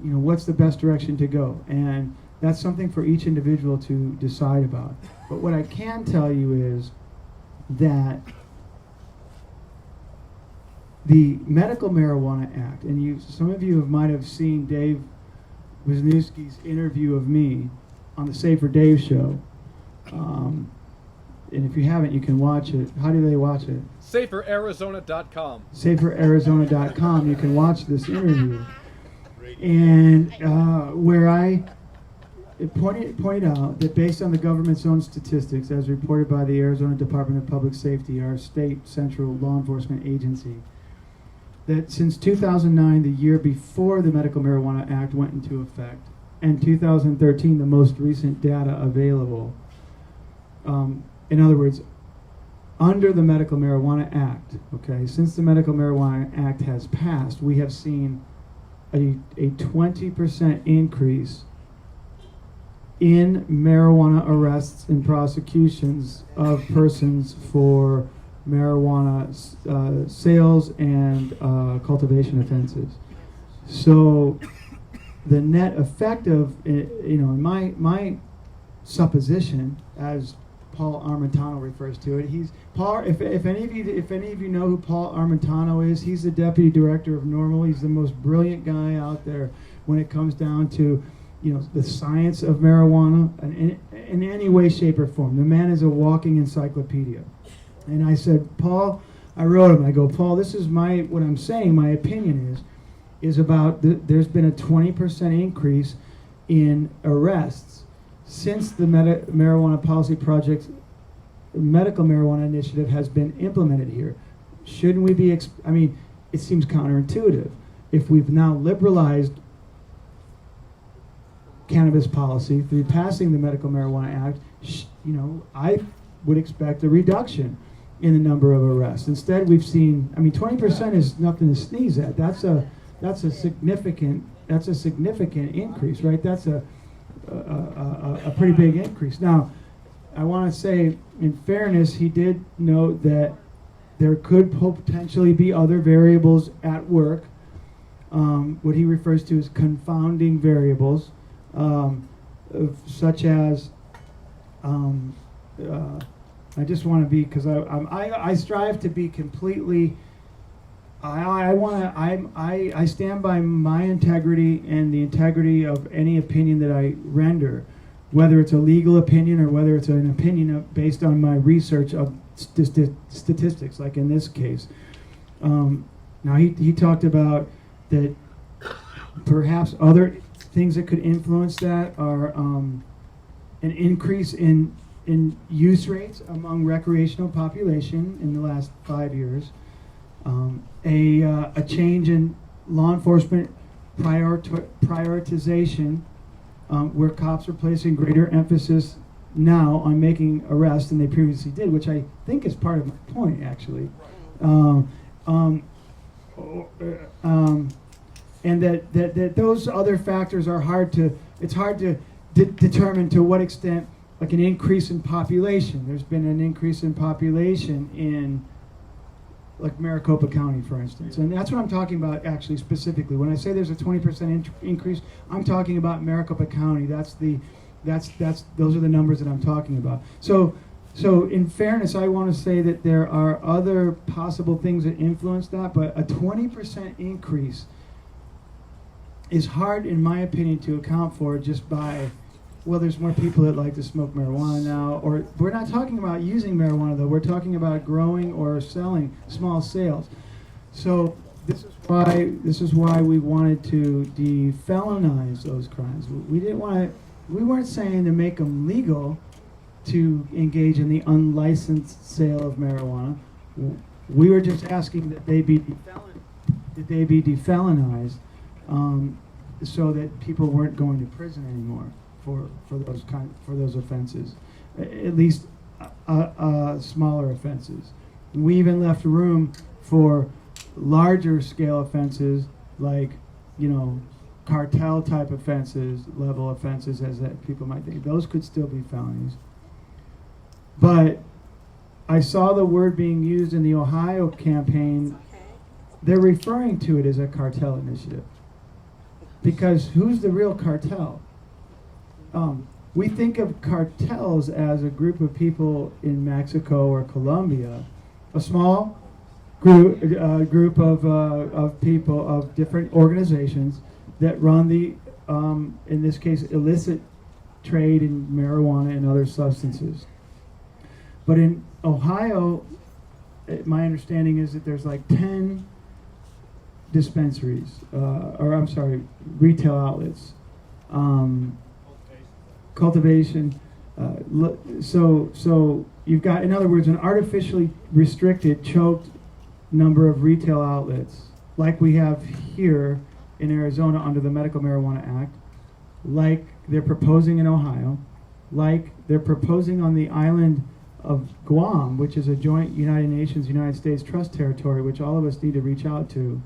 Speaker 5: what's the best direction to go, and that's something for each individual to decide about. But what I can tell you is that the Medical Marijuana Act, and some of you might have seen Dave Wisniewski's interview of me on the Safer Dave show. And if you haven't, you can watch it. How do they watch it?
Speaker 9: SaferArizona.com.
Speaker 5: SaferArizona.com. You can watch this interview. And where I pointed out that based on the government's own statistics, as reported by the Arizona Department of Public Safety, our state central law enforcement agency, that since 2009, the year before the Medical Marijuana Act went into effect, and 2013, the most recent data available, in other words, under the Medical Marijuana Act, okay, since the Medical Marijuana Act has passed, we have seen a 20% increase in marijuana arrests and prosecutions of persons for marijuana sales and cultivation offenses. So the net effect of, in my supposition, as Paul Armentano refers to it, he's Paul. If any of you know who Paul Armentano is, he's the deputy director of NORML. He's the most brilliant guy out there when it comes down to the science of marijuana in any way, shape, or form. The man is a walking encyclopedia. And I said, Paul, I wrote him, I go, Paul, this is what I'm saying, my opinion is about there's been a 20% increase in arrests since the Marijuana Policy Project's Medical Marijuana Initiative has been implemented here. Shouldn't we be, it seems counterintuitive. If we've now liberalized cannabis policy through passing the Medical Marijuana Act, I would expect a reduction in the number of arrests. Instead, we've seen, 20% is nothing to sneeze at. That's a significant increase, right? That's a pretty big increase. Now, I want to say, in fairness, he did note that there could potentially be other variables at work, what he refers to as confounding variables, such as I just want to be, because I strive to be completely. I stand by my integrity and the integrity of any opinion that I render, whether it's a legal opinion or whether it's an opinion based on my research of statistics, like in this case. Now he talked about that perhaps other things that could influence that are an increase in use rates among recreational population in the last 5 years, a change in law enforcement prioritization, where cops are placing greater emphasis now on making arrests than they previously did, which I think is part of my point, actually. And that those other factors are hard to determine to what extent, like an increase in population. There's been an increase in population in, like, Maricopa County, for instance. And that's what I'm talking about, actually, specifically. When I say there's a 20% increase, I'm talking about Maricopa County. Those are the numbers that I'm talking about. So So in fairness, I want to say that there are other possible things that influence that, but a 20% increase is hard, in my opinion, to account for just by, well, there's more people that like to smoke marijuana now, or we're not talking about using marijuana though, we're talking about growing or selling, small sales. So this is why we wanted to defelonize those crimes. We weren't saying to make them legal to engage in the unlicensed sale of marijuana. We were just asking that they be defelonized, so that people weren't going to prison anymore for those offenses, at least smaller offenses. We even left room for larger scale offenses like, cartel type offenses, level offenses, as that people might think. Those could still be felonies. But I saw the word being used in the Ohio campaign. They're referring to it as a cartel initiative. Because who's the real cartel? We think of cartels as a group of people in Mexico or Colombia, a small group of people of different organizations that run the, in this case, illicit trade in marijuana and other substances. But in Ohio, my understanding is that there's like 10 dispensaries, retail outlets, cultivation. So you've got, in other words, an artificially restricted, choked number of retail outlets, like we have here in Arizona under the Medical Marijuana Act, like they're proposing in Ohio, like they're proposing on the island of Guam, which is a joint United Nations, United States trust territory, which all of us need to reach out to,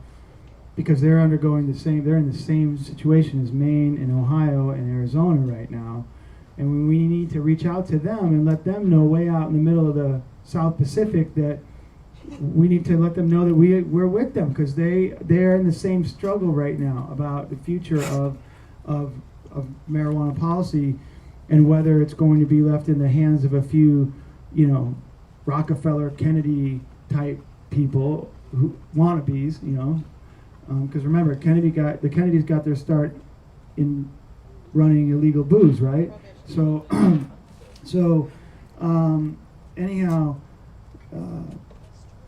Speaker 5: because they're undergoing they're in the same situation as Maine and Ohio and Arizona right now. And we need to reach out to them and let them know way out in the middle of the South Pacific that we need to let them know that we're with them, because they're in the same struggle right now about the future of marijuana policy and whether it's going to be left in the hands of a few, Rockefeller, Kennedy type people, who wannabes, because remember, the Kennedys got their start in running illegal booze, right? So, anyhow,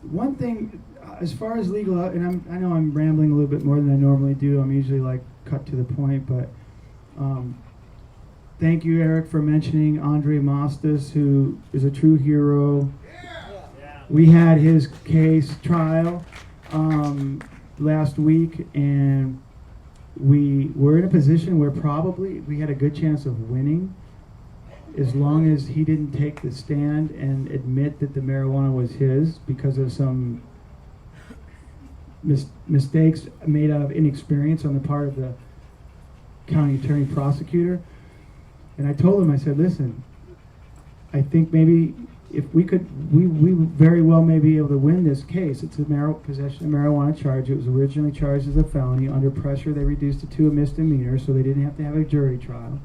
Speaker 5: one thing as far as legal, and I know I'm rambling a little bit more than I normally do. I'm usually like cut to the point, but thank you, Eric, for mentioning Andre Mostas, who is a true hero. We had his case trial last week, and we were in a position where probably we had a good chance of winning, as long as he didn't take the stand and admit that the marijuana was his because of some mistakes made out of inexperience on the part of the county attorney prosecutor. And I told him, I said, listen, I think maybe if we could, we very well may be able to win this case. It's a possession of marijuana charge. It was originally charged as a felony. Under pressure, they reduced it to a misdemeanor, so they didn't have to have a jury trial.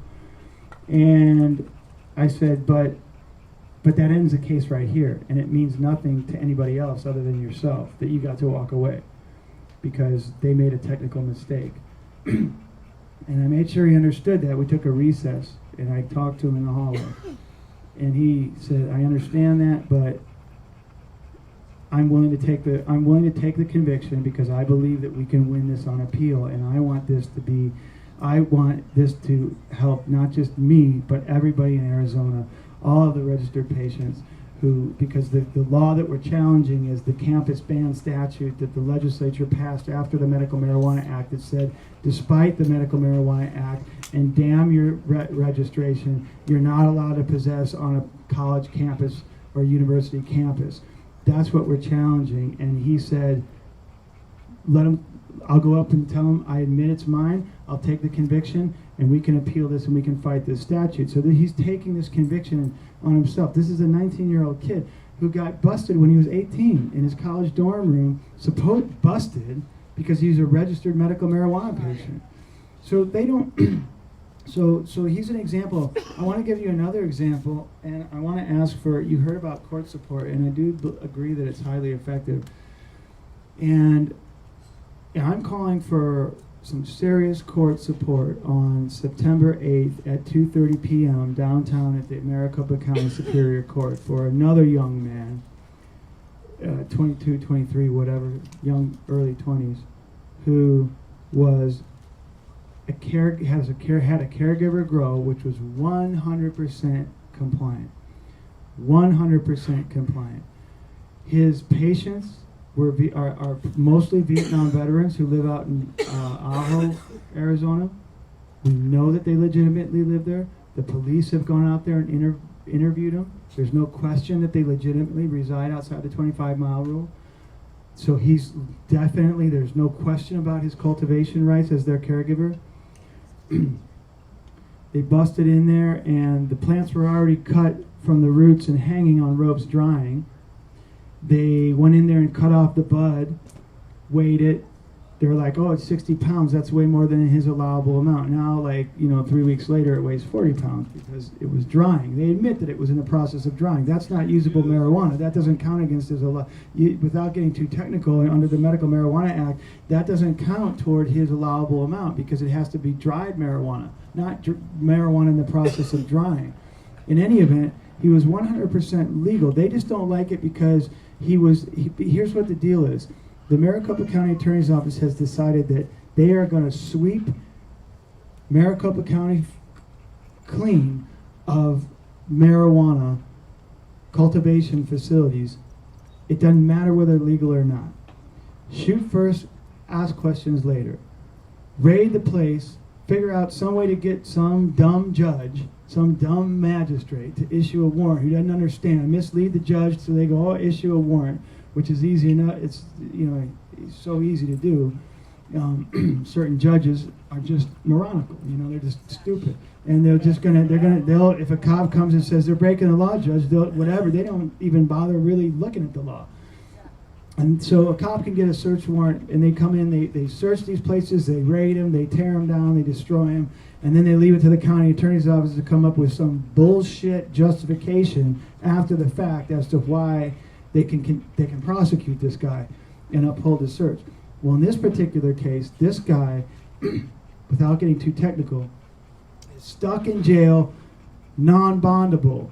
Speaker 5: And I said, but that ends the case right here, and it means nothing to anybody else other than yourself that you got to walk away because they made a technical mistake. And I made sure he understood that. We took a recess, and I talked to him in the hallway. And he said, I understand that, but I'm willing to take the conviction because I believe that we can win this on appeal, and I want this to help not just me, but everybody in Arizona, all of the registered patients because the law that we're challenging is the campus ban statute that the legislature passed after the Medical Marijuana Act that said, despite the Medical Marijuana Act and damn your registration, you're not allowed to possess on a college campus or university campus. That's what we're challenging. And he said, I'll go up and tell him I admit it's mine, I'll take the conviction, and we can appeal this and we can fight this statute. So that he's taking this conviction on himself. This is a 19-year-old kid who got busted when he was 18 in his college dorm room, busted because he's a registered medical marijuana patient. So they don't, So he's an example. I want to give you another example, and I want to ask for, you heard about court support, and I do agree that it's highly effective. And I'm calling for some serious court support on September 8th at 2:30 p.m. downtown at the Maricopa County Superior Court for another young man, 22, 23, whatever, young, early 20s, who was had a caregiver grow, which was 100% compliant. 100% compliant. His patients are mostly Vietnam veterans who live out in Ajo, Arizona. We know that they legitimately live there. The police have gone out there and interviewed them. There's no question that they legitimately reside outside the 25-mile rule. So he's definitely, there's no question about his cultivation rights as their caregiver. They busted in there, and the plants were already cut from the roots and hanging on ropes drying. They went in there and cut off the bud, weighed it. They were like, oh, it's 60 pounds. That's way more than his allowable amount. Now, 3 weeks later, it weighs 40 pounds because it was drying. They admit that it was in the process of drying. That's not usable marijuana. That doesn't count against his without getting too technical, under the Medical Marijuana Act, that doesn't count toward his allowable amount because it has to be dried marijuana, not marijuana in the process of drying. In any event, he was 100% legal. They just don't like it because here's what the deal is. The Maricopa County Attorney's Office has decided that they are going to sweep Maricopa County clean of marijuana cultivation facilities. It doesn't matter whether they're legal or not. Shoot first, ask questions later. Raid the place, figure out some way to get some dumb judge, some dumb magistrate to issue a warrant who doesn't understand, mislead the judge so they go, oh, issue a warrant, which is easy enough. It's it's so easy to do. Certain judges are just moronical. They're just stupid, and they'll if a cop comes and says they're breaking the law, judge, whatever. They don't even bother really looking at the law. And so a cop can get a search warrant, and they come in, they search these places, they raid them, they tear them down, they destroy them, and then they leave it to the county attorney's office to come up with some bullshit justification after the fact as to why they can prosecute this guy and uphold the search. Well, in this particular case, this guy, without getting too technical, is stuck in jail, non-bondable,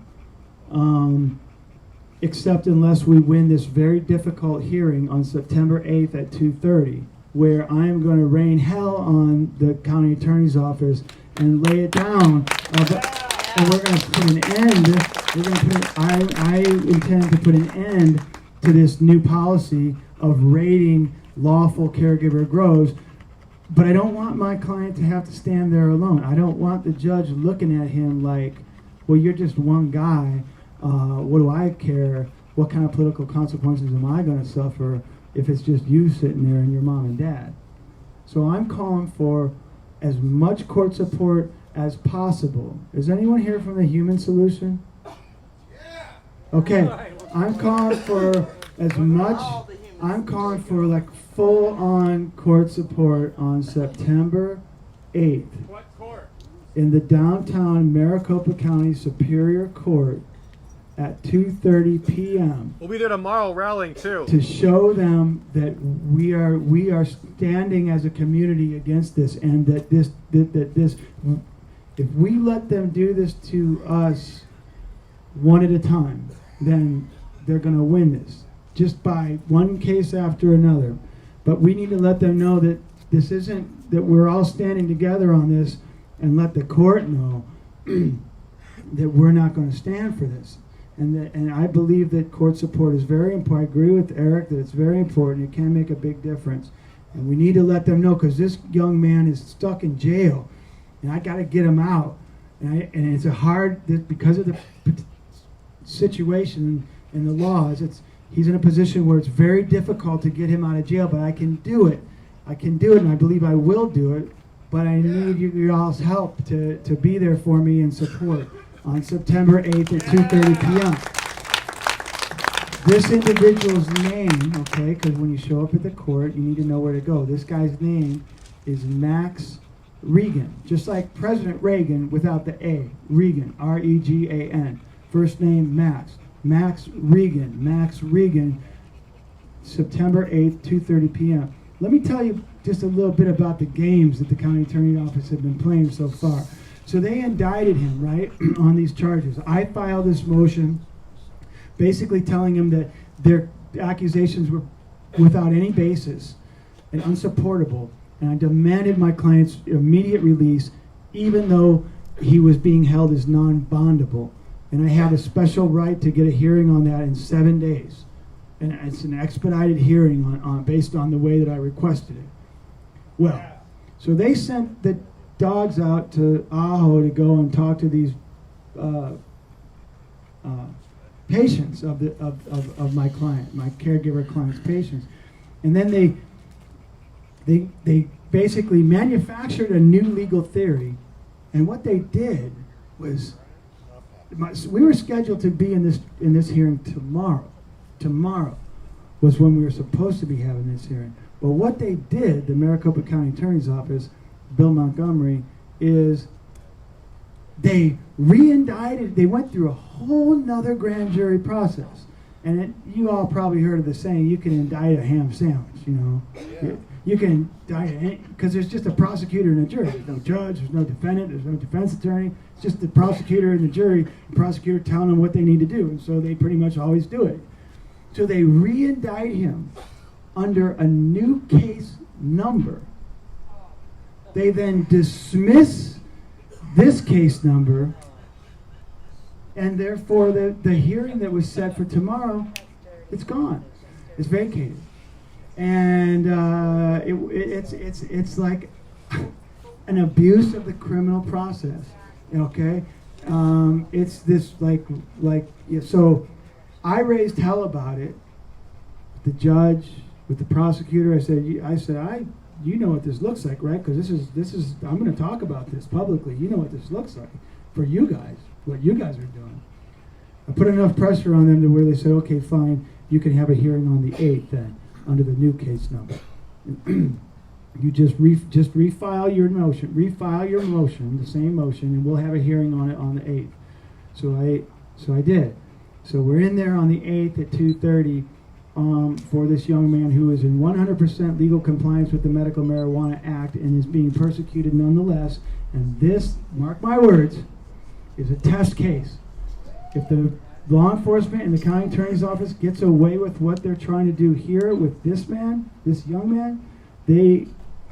Speaker 5: except unless we win this very difficult hearing on September 8th at 2:30, where I am going to rain hell on the county attorney's office and lay it down. And we're going to put an end. I intend to put an end to this new policy of raiding lawful caregiver grows. But I don't want my client to have to stand there alone. I don't want the judge looking at him like, well, you're just one guy. What do I care? What kind of political consequences am I going to suffer if it's just you sitting there and your mom and dad? So I'm calling for as much court support as possible. Is anyone here from the Human Solution? Yeah. Okay, I'm calling for as much. I'm calling for full-on court support on September 8th.
Speaker 10: What court?
Speaker 5: In the downtown Maricopa County Superior Court at 2:30 p.m.
Speaker 11: We'll be there tomorrow rallying too.
Speaker 5: To show them that we are standing as a community against this, and that this if we let them do this to us one at a time, then they're going to win this just by one case after another. But we need to let them know that this isn't, that we're all standing together on this, and let the court know that we're not going to stand for this. And I believe that court support is very important. I agree with Eric that it's very important. It can make a big difference. And we need to let them know, because this young man is stuck in jail, and I got to get him out. And it's because of the situation and the laws, he's in a position where it's very difficult to get him out of jail, but I can do it. And I believe I will do it, but I need your all's help to be there for me and support on September 8th at 2:30 p.m. This individual's name, okay, because when you show up at the court, you need to know where to go. This guy's name is Max
Speaker 12: Regan, just like President Reagan without the A. Regan, R-E-G-A-N. First name Max. Max Regan, September 8th, 2:30 p.m. Let me tell you just a little bit about the games that the county attorney office had been playing so far. So they indicted him, right, on these charges. I filed this motion basically telling him that their accusations were without any basis and unsupportable, and I demanded my client's immediate release even though he was being held as non-bondable. And I have a special right to get a hearing on that in 7 days. And it's an expedited hearing on based on the way that I requested it. Well, so they sent the dogs out to Ajo to go and talk to these patients of my client, my caregiver client's patients. And then they basically manufactured a new legal theory. And what they did was, we were scheduled to be in this hearing tomorrow. Tomorrow was when we were supposed to be having this hearing. But what they did, the Maricopa County Attorney's Office, Bill Montgomery, is they re-indicted. They went through a whole nother grand jury process. And you all probably heard of the saying, you can indict a ham sandwich, you know. Yeah. You can indict, because there's just a prosecutor and a jury. There's no judge, there's no defendant, there's no defense attorney. It's just the prosecutor and the jury, the prosecutor telling them what they need to do. And so they pretty much always do it. So they re-indict him under a new case number. They then dismiss this case number, and therefore the hearing that was set for tomorrow, it's gone. It's vacated. And it's like an abuse of the criminal process. Okay? It's this so I raised hell about it. The judge, with the prosecutor, I said, you know what this looks like, right? Because this is I'm going to talk about this publicly. You know what this looks like for you guys, what you guys are doing. I put enough pressure on them to where they said, okay, fine, you can have a hearing on the 8th then, under the new case number. You just refile your motion, the same motion, and we'll have a hearing on it on the 8th. So I did. So we're in there on the 8th at 2:30 for this young man who is in 100% legal compliance with the Medical Marijuana Act and is being persecuted nonetheless. And this, mark my words, is a test case. If the law enforcement and the county attorney's office gets away with what they're trying to do here with this man, this young man, they're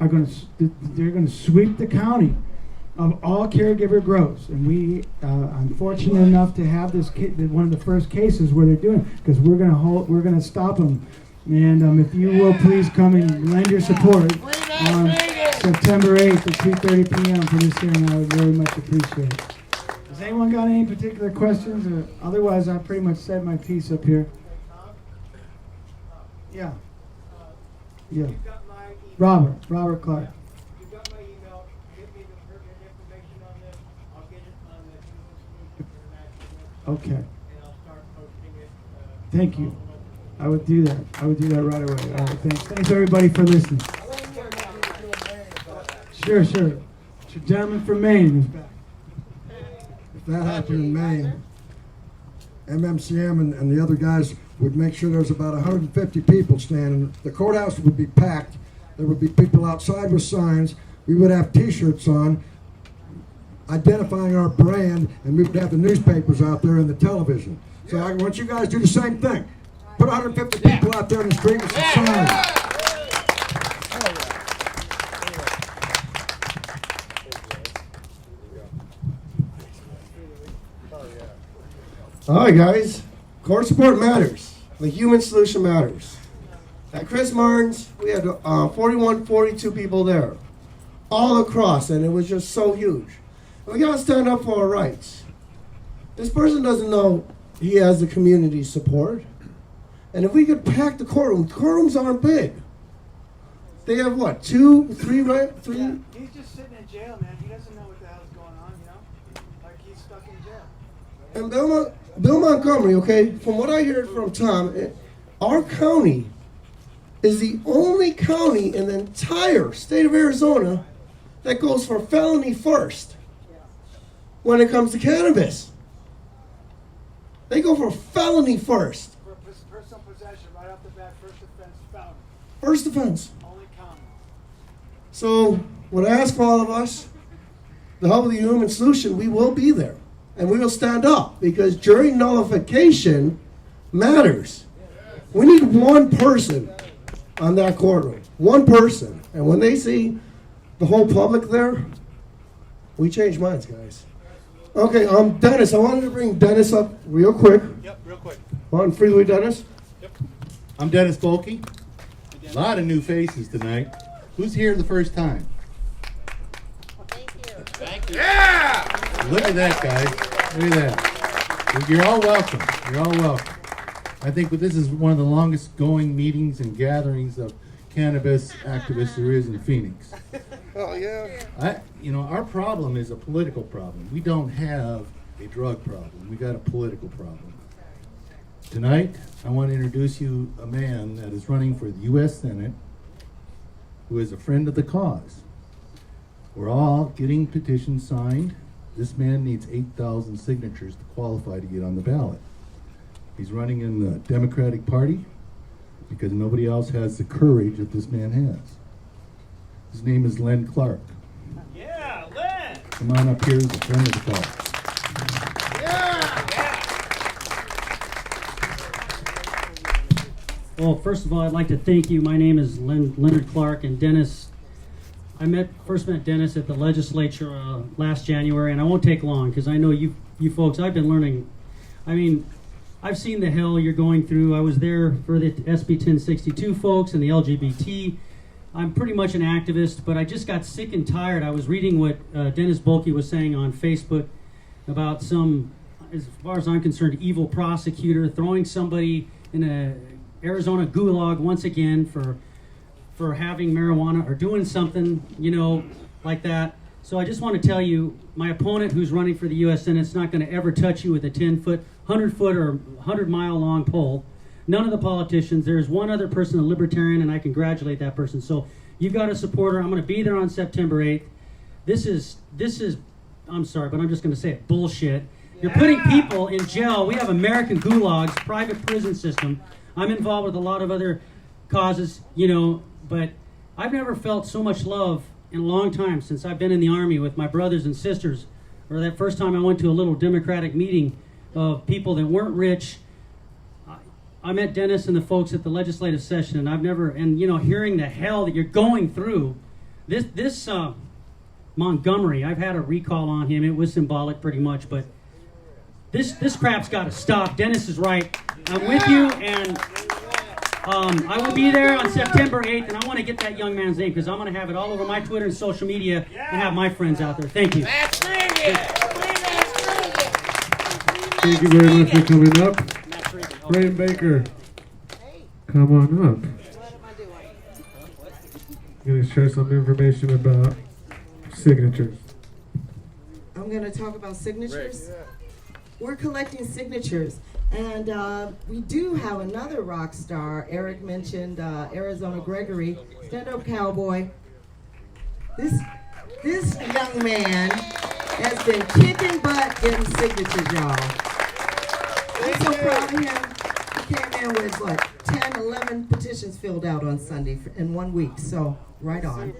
Speaker 12: going to sweep the county of all caregiver growths. And I'm fortunate enough to have this one of the first cases where they're doing it, because we're going to stop them. And if you will please come and lend your support on September 8th at 2:30 p.m. for this hearing, I would very much appreciate it. Has anyone got any particular questions? Or otherwise, I pretty much said my piece up here. Yeah. Yeah. Robert Clark.
Speaker 5: You got my email. Give me the pertinent information on this. I'll get it on the Human Solutions International website.
Speaker 12: Okay.
Speaker 5: And I'll start posting it.
Speaker 12: Thank you. I would do that right away. All right, thanks. Thanks everybody for listening. Sure. Gentleman from Maine is back.
Speaker 7: If that happened in Maine, MMCM and the other guys would make sure there's about 150 people standing. The courthouse would be packed. There would be people outside with signs. We would have T-shirts on identifying our brand, and we would have the newspapers out there and the television. So I want you guys to do the same thing. Put 150 people out there in the street with some signs.
Speaker 3: All right, guys. Court support matters. The human solution matters. At Chris Martin's, we had 42 people there, all across, and it was just so huge. We got to stand up for our rights. This person doesn't know he has the community support. And if we could pack the courtrooms aren't big. They have what, 2, 3, right? 3?
Speaker 5: Yeah, he's just sitting in jail, man. He doesn't know what the hell's going on, you know? Like he's stuck in jail.
Speaker 3: And Bill Montgomery, okay, from what I heard from Tom, our county is the only county in the entire state of Arizona that goes for felony first when it comes to cannabis. They go for felony first.
Speaker 5: For personal possession, right off the bat, first offense, felony.
Speaker 3: First offense.
Speaker 5: Only common.
Speaker 3: So, what I ask for all of us, the help of the human solution, we will be there. And we will stand up because jury nullification matters. We need one person on that courtroom. One person. And when they see the whole public there, we change minds, guys. Okay, Dennis, I wanted to bring Dennis up real quick.
Speaker 10: Yep, real quick.
Speaker 3: On freeway, Dennis.
Speaker 10: I'm Dennis Bolke. A lot of new faces tonight. Who's here the first time?
Speaker 2: Thank you.
Speaker 10: Yeah! Look at that, guys. Look at that. You're all welcome. You're all welcome. I think this is one of the longest going meetings and gatherings of cannabis activists there is in Phoenix.
Speaker 3: Oh, yeah.
Speaker 10: Our problem is a political problem. We don't have a drug problem. We got a political problem. Tonight, I want to introduce you a man that is running for the U.S. Senate who is a friend of the cause. We're all getting petitions signed. This man needs 8,000 signatures to qualify to get on the ballot. He's running in the Democratic Party because nobody else has the courage that this man has. His name is Len Clark.
Speaker 9: Yeah, Len!
Speaker 10: Come on up here as a friend of the cause.
Speaker 13: Well, first of all, I'd like to thank you. My name is Leonard Clark, and Dennis, I first met Dennis at the legislature last January, and I won't take long because I know you folks, I've been learning. I mean, I've seen the hell you're going through. I was there for the SB 1062 folks and the LGBT. I'm pretty much an activist, but I just got sick and tired. I was reading what Dennis Bolke was saying on Facebook about some, as far as I'm concerned, evil prosecutor throwing somebody in a Arizona gulag once again for having marijuana or doing something, like that. So I just want to tell you, my opponent who's running for the U.S. Senate is not going to ever touch you with a 10-foot, 100-foot, or 100-mile-long pole. None of the politicians. There's one other person, a libertarian, and I congratulate that person. So you've got a supporter. I'm going to be there on September 8th. This is, I'm sorry, but I'm just going to say it, bullshit. You're putting people in jail. We have American gulags, private prison system. I'm involved with a lot of other causes, but I've never felt so much love in a long time since I've been in the Army with my brothers and sisters, or that first time I went to a little Democratic meeting of people that weren't rich. I met Dennis and the folks at the legislative session, and hearing the hell that you're going through, this Montgomery, I've had a recall on him. It was symbolic pretty much, but this crap's got to stop. Dennis is right. I'm with you, and I will be there on September 8th, and I want to get that young man's name because I'm going to have it all over my Twitter and social media and have my friends out there. Thank you.
Speaker 1: Thank you very much for coming up. Rain Baker, come on up. I'm going to share some information about signatures.
Speaker 14: I'm going to talk about signatures. We're collecting signatures, and we do have another rock star. Eric mentioned Arizona Gregory, stand-up cowboy. This young man has been kicking butt getting signatures, y'all. I'm so proud of him. He came in with 10, 11 petitions filled out on Sunday in 1 week, so right on.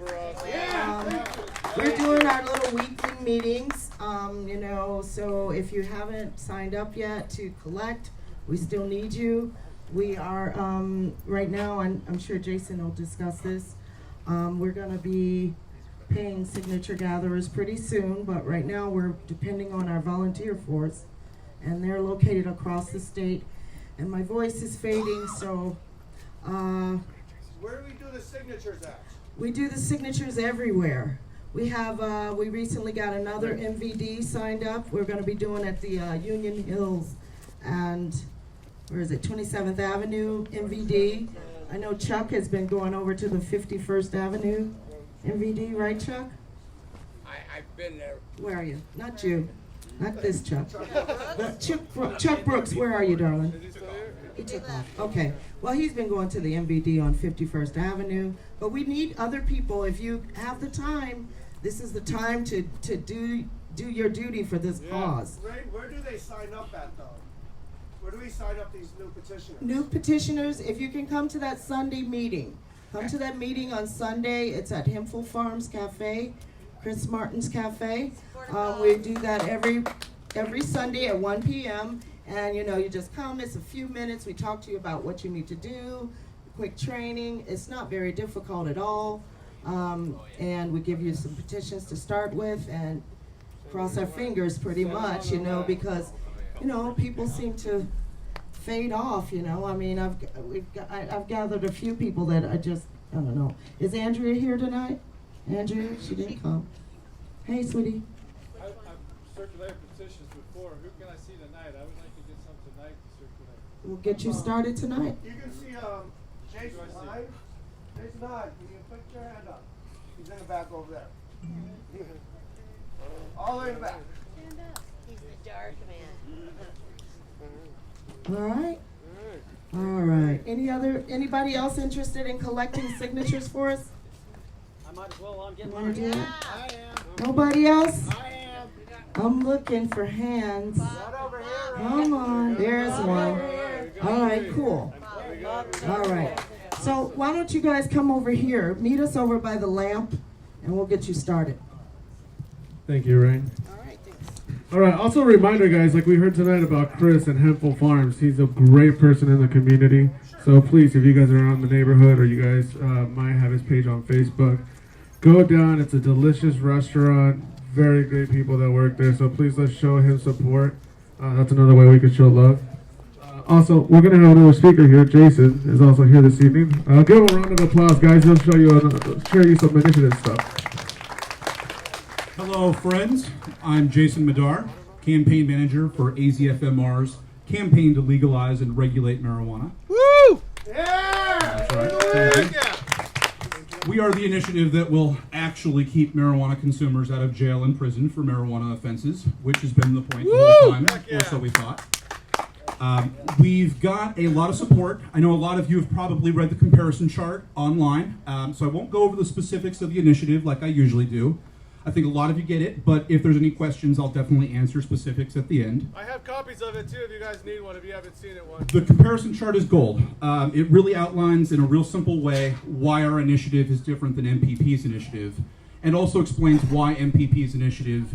Speaker 14: We're doing our little weekly meetings, so if you haven't signed up yet to collect, we still need you. We are, right now, I'm sure Jason will discuss this, we're going to be paying signature gatherers pretty soon, but right now we're depending on our volunteer force, and they're located across the state, and my voice is fading, so...
Speaker 10: Where do we do the signatures at?
Speaker 14: We do the signatures everywhere. We have, we recently got another MVD signed up. We're going to be doing at the Union Hills and, 27th Avenue MVD. I know Chuck has been going over to the 51st Avenue MVD, right, Chuck?
Speaker 4: I've been there.
Speaker 14: Where are you? Not you. Not this Chuck. Chuck Brooks, where are you, darling? He took off. Okay. Well, he's been going to the MVD on 51st Avenue, but we need other people. If you have the time, This is the time to do your duty for this cause.
Speaker 3: Ray, where do they sign up at, though? Where do we sign up these new petitioners?
Speaker 14: New petitioners, if you can come to that Sunday meeting. Come to that meeting on Sunday. It's at Hemphill Farms Cafe, Chris Martin's Cafe. We do that every Sunday at 1 p.m. And you just come. It's a few minutes. We talk to you about what you need to do, quick training. It's not very difficult at all. And we give you some petitions to start with and cross our fingers pretty much, because, people seem to fade off, I mean, I've gathered a few people that I don't know. Is Andrea here tonight? Andrea, she didn't come. Hey, sweetie.
Speaker 11: I've circulated petitions before. Who can I see tonight? I would like to get some tonight to circulate.
Speaker 14: We'll get you started tonight.
Speaker 3: You can see Jason live. Jason, hi. Can you put your hand up? He's in the back over there. All the way in the back.
Speaker 2: Stand up. He's the dark man.
Speaker 14: All right. All right. Anybody else interested in collecting signatures for us?
Speaker 13: I might as well get
Speaker 14: Wanna
Speaker 13: mine.
Speaker 14: do it?
Speaker 10: I am.
Speaker 14: Nobody else?
Speaker 10: I am.
Speaker 14: I'm looking for hands.
Speaker 3: Right over here.
Speaker 14: Come on, there's one. All right, cool. All right. So why don't you guys come over here? Meet us over by the lamp, and we'll get you started.
Speaker 1: Thank you, Rain.
Speaker 14: All right, thanks.
Speaker 1: All right, also a reminder, guys, like we heard tonight about Chris and Hemphill Farms. He's a great person in the community. So please, if you guys are around the neighborhood or you guys might have his page on Facebook, go down. It's a delicious restaurant. Very great people that work there. So please, let's show him support. That's another way we can show love. Also, we're going to have another speaker here. Jason is also here this evening. Give him a round of applause, guys. He'll share you some initiative stuff.
Speaker 15: Hello, friends. I'm Jason Medar, campaign manager for AZFMR's campaign to legalize and regulate marijuana.
Speaker 10: Woo!
Speaker 3: Yeah!
Speaker 15: That's right.
Speaker 10: Yeah.
Speaker 15: We are the initiative that will actually keep marijuana consumers out of jail and prison for marijuana offenses, which has been the point the whole time, or so we thought. We've got a lot of support. I know a lot of you have probably read the comparison chart online, so I won't go over the specifics of the initiative like I usually do. I think a lot of you get it, but if there's any questions, I'll definitely answer specifics at the end.
Speaker 11: I have copies of it too if you guys need one, if you haven't seen it one.
Speaker 15: The comparison chart is gold. It really outlines in a real simple way why our initiative is different than MPP's initiative, and also explains why MPP's initiative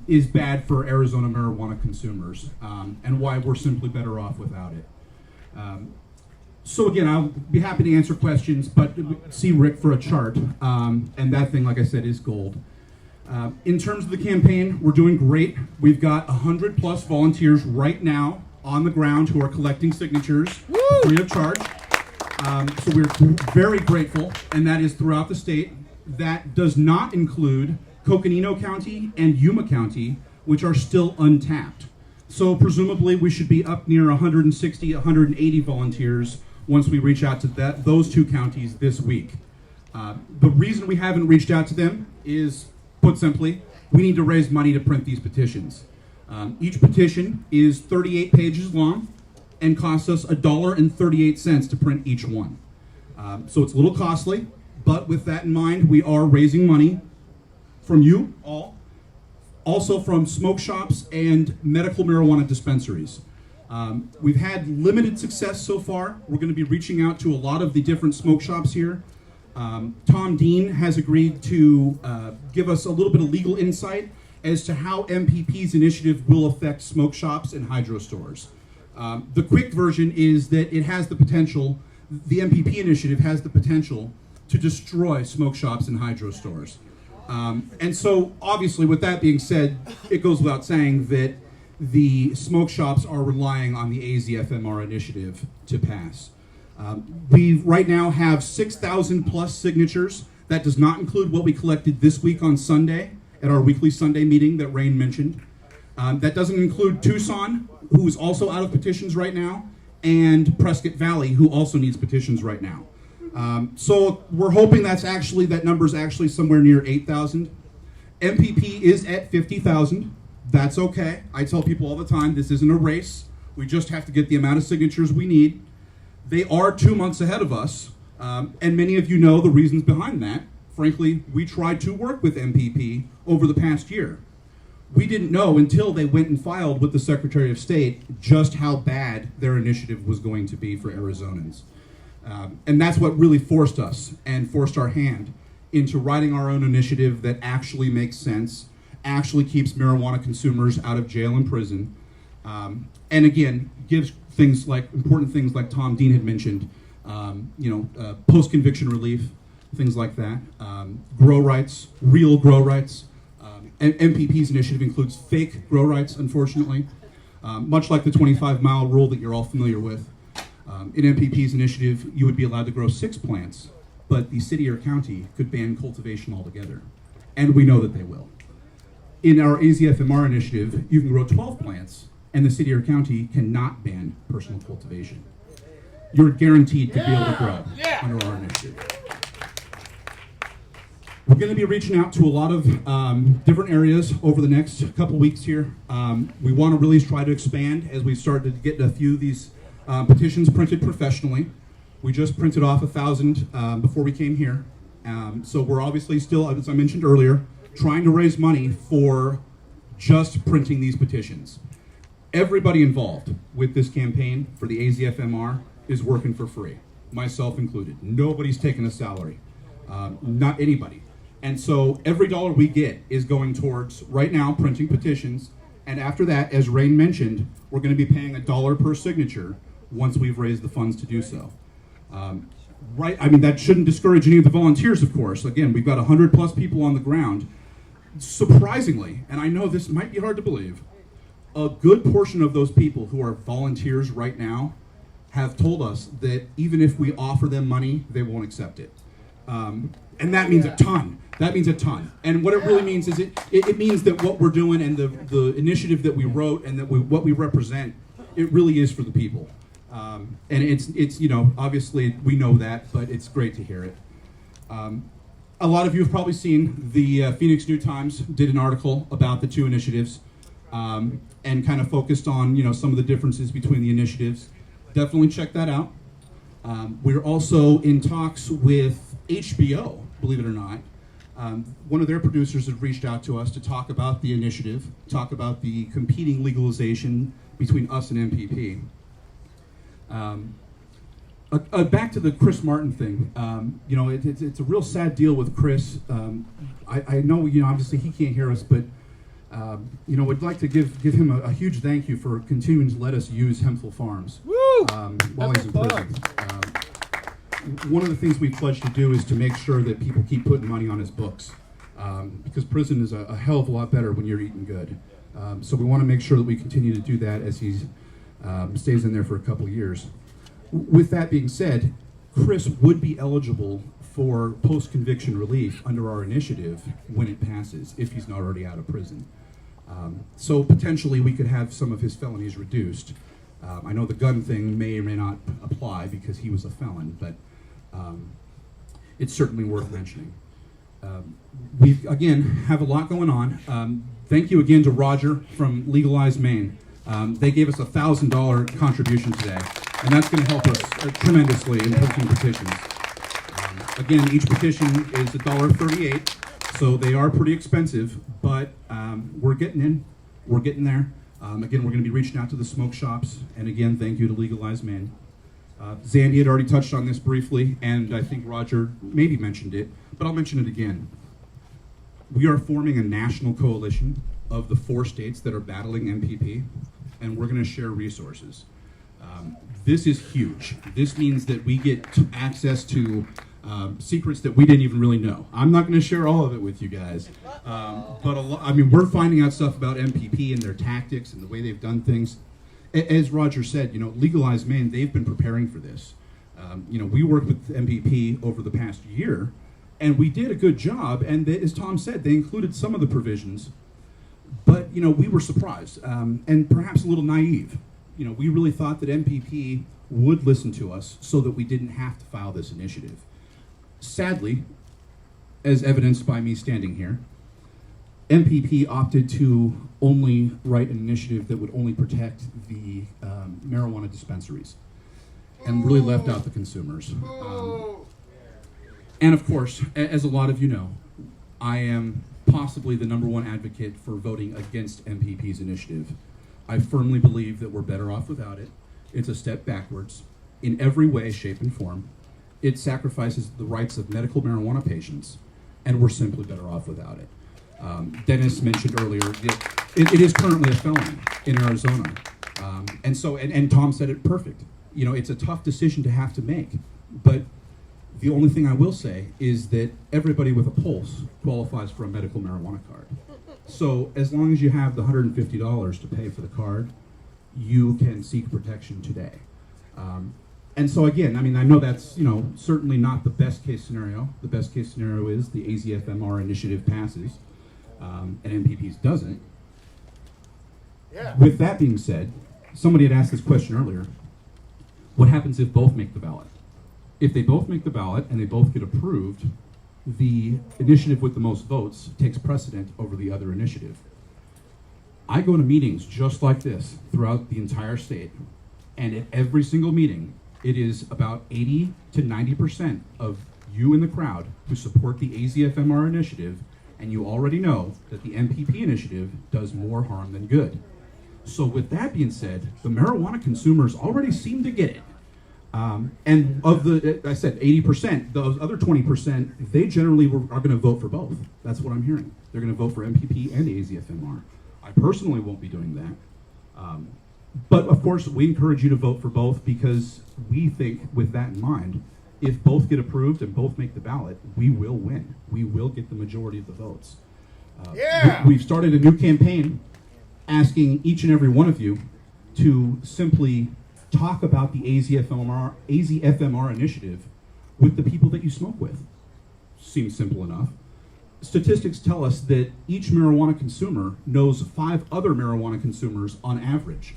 Speaker 15: is bad for Arizona marijuana consumers, and why we're simply better off without it. So again, I'll be happy to answer questions, but see Rick for a chart, and that thing, like I said, is gold. In terms of the campaign, we're doing great. We've got 100 plus volunteers right now on the ground who are collecting signatures free of charge. So we're very grateful, and that is throughout the state. That does not include Coconino County and Yuma County, which are still untapped. So presumably we should be up near 160, 180 volunteers once we reach out to those two counties this week. The reason we haven't reached out to them is, put simply, we need to raise money to print these petitions. Each petition is 38 pages long and costs us $1.38 to print each one. So it's a little costly, but with that in mind, we are raising money from you all, also from smoke shops and medical marijuana dispensaries. We've had limited success so far. We're going to be reaching out to a lot of the different smoke shops here. Tom Dean has agreed to give us a little bit of legal insight as to how MPP's initiative will affect smoke shops and hydro stores. The quick version is that it has the potential, the MPP initiative has the potential to destroy smoke shops and hydro stores. And so, obviously, with that being said, it goes without saying that the smoke shops are relying on the AZFMR initiative to pass. We right now have 6,000 plus signatures. That does not include what we collected this week on Sunday at our weekly Sunday meeting that Rain mentioned. That doesn't include Tucson, who is also out of petitions right now, and Prescott Valley, who also needs petitions right now. So we're hoping that number's actually somewhere near 8,000. MPP is at 50,000. That's okay. I tell people all the time, this isn't a race. We just have to get the amount of signatures we need. They are 2 months ahead of us, and many of you know the reasons behind that. Frankly, we tried to work with MPP over the past year. We didn't know until they went and filed with the Secretary of State just how bad their initiative was going to be for Arizonans. And that's what really forced us and forced our hand into writing our own initiative that actually makes sense, actually keeps marijuana consumers out of jail and prison, and again, gives things like, important things like Tom Dean had mentioned, post-conviction relief, things like that, grow rights, real grow rights. MPP's initiative includes fake grow rights, unfortunately, much like the 25-mile rule that you're all familiar with. In MPP's initiative, you would be allowed to grow 6 plants, but the city or county could ban cultivation altogether, and we know that they will. In our AZFMR initiative, you can grow 12 plants, and the city or county cannot ban personal cultivation. You're guaranteed to be able to grow under our initiative. We're going to be reaching out to a lot of different areas over the next couple weeks here. We want to really try to expand as we start to get a few of these petitions printed professionally. We just printed off 1,000 before we came here. So we're obviously still, as I mentioned earlier, trying to raise money for just printing these petitions. Everybody involved with this campaign for the AZFMR is working for free, myself included. Nobody's taking a salary, not anybody. And so every dollar we get is going towards, right now, printing petitions. And after that, as Rain mentioned, we're going to be paying $1 per signature once we've raised the funds to do so. That shouldn't discourage any of the volunteers, of course. Again, we've got 100+ people on the ground. Surprisingly, and I know this might be hard to believe, a good portion of those people who are volunteers right now have told us that even if we offer them money, they won't accept it. And that means a ton. That means a ton. And what it really means is it means that what we're doing and the initiative that we wrote and that what we represent, it really is for the people. And it's obviously we know that, but it's great to hear it. A lot of you have probably seen the Phoenix New Times did an article about the two initiatives and kind of focused on some of the differences between the initiatives. Definitely check that out. We're also in talks with HBO, believe it or not. One of their producers had reached out to us to talk about the initiative, talk about the competing legalization between us and MPP. Back to the Chris Martin thing. It's a real sad deal with Chris. I know, obviously he can't hear us, but I'd like to give him a huge thank you for continuing to let us use Hempful Farms while he's in prison. One of the things we pledged to do is to make sure that people keep putting money on his books, because prison is a hell of a lot better when you're eating good. So we want to make sure that we continue to do that as he stays in there for a couple years. With that being said, Chris would be eligible for post-conviction relief under our initiative when it passes, if he's not already out of prison. So potentially we could have some of his felonies reduced. I know the gun thing may or may not apply because he was a felon, but it's certainly worth mentioning. We, again, have a lot going on. Thank you again to Roger from Legalize Maine. They gave us a $1,000 contribution today, and that's going to help us tremendously in printing petitions. Again, each petition is $1.38, so they are pretty expensive, but we're getting in. We're getting there. Again, we're going to be reaching out to the smoke shops, and again, thank you to Legalize Maine. Zandy had already touched on this briefly, and I think Roger maybe mentioned it, but I'll mention it again. We are forming a national coalition of the 4 states that are battling MPP, and we're going to share resources. This is huge. This means that we get access to secrets that we didn't even really know. I'm not going to share all of it with you guys, but we're finding out stuff about MPP and their tactics and the way they've done things. As Roger said, Legalize Maine, they've been preparing for this. We worked with MPP over the past year, and we did a good job. And as Tom said, they included some of the provisions, but we were surprised and perhaps a little naive. We really thought that MPP would listen to us so that we didn't have to file this initiative. Sadly, as evidenced by me standing here, MPP opted to only write an initiative that would only protect the marijuana dispensaries and really left out the consumers. And of course, as a lot of you know, I am possibly the #1 advocate for voting against MPP's initiative. I firmly believe that we're better off without it. It's a step backwards in every way, shape, and form. It sacrifices the rights of medical marijuana patients, and we're simply better off without it. Dennis mentioned earlier that it is currently a felony in Arizona. And Tom said it perfect. You know, it's a tough decision to have to make, but the only thing I will say is that everybody with a pulse qualifies for a medical marijuana card. So as long as you have the $150 to pay for the card, you can seek protection today. And so again, I mean, I know that's, you know, certainly not the best case scenario. The best case scenario is the AZFMR initiative passes, and MPP's doesn't.
Speaker 10: Yeah.
Speaker 15: With that being said, somebody had asked this question earlier. What happens if both make the ballot? If they both make the ballot and they both get approved, the initiative with the most votes takes precedent over the other initiative. I go to meetings just like this throughout the entire state, and at every single meeting, it is about 80 to 90% of you in the crowd who support the AZFMR initiative, and you already know that the MPP initiative does more harm than good. So with that being said, the marijuana consumers already seem to get it. And of the, I said 80%, those other 20%, they generally are going to vote for both. That's what I'm hearing. They're going to vote for MPP and AZFMR. I personally won't be doing that. But of course, we encourage you to vote for both because we think, with that in mind, if both get approved and both make the ballot, we will win. We will get the majority of the votes. We've started a new campaign asking each and every one of you to simply talk about the AZFMR initiative with the people that you smoke with. Seems simple enough. Statistics tell us that each marijuana consumer knows 5 other marijuana consumers on average.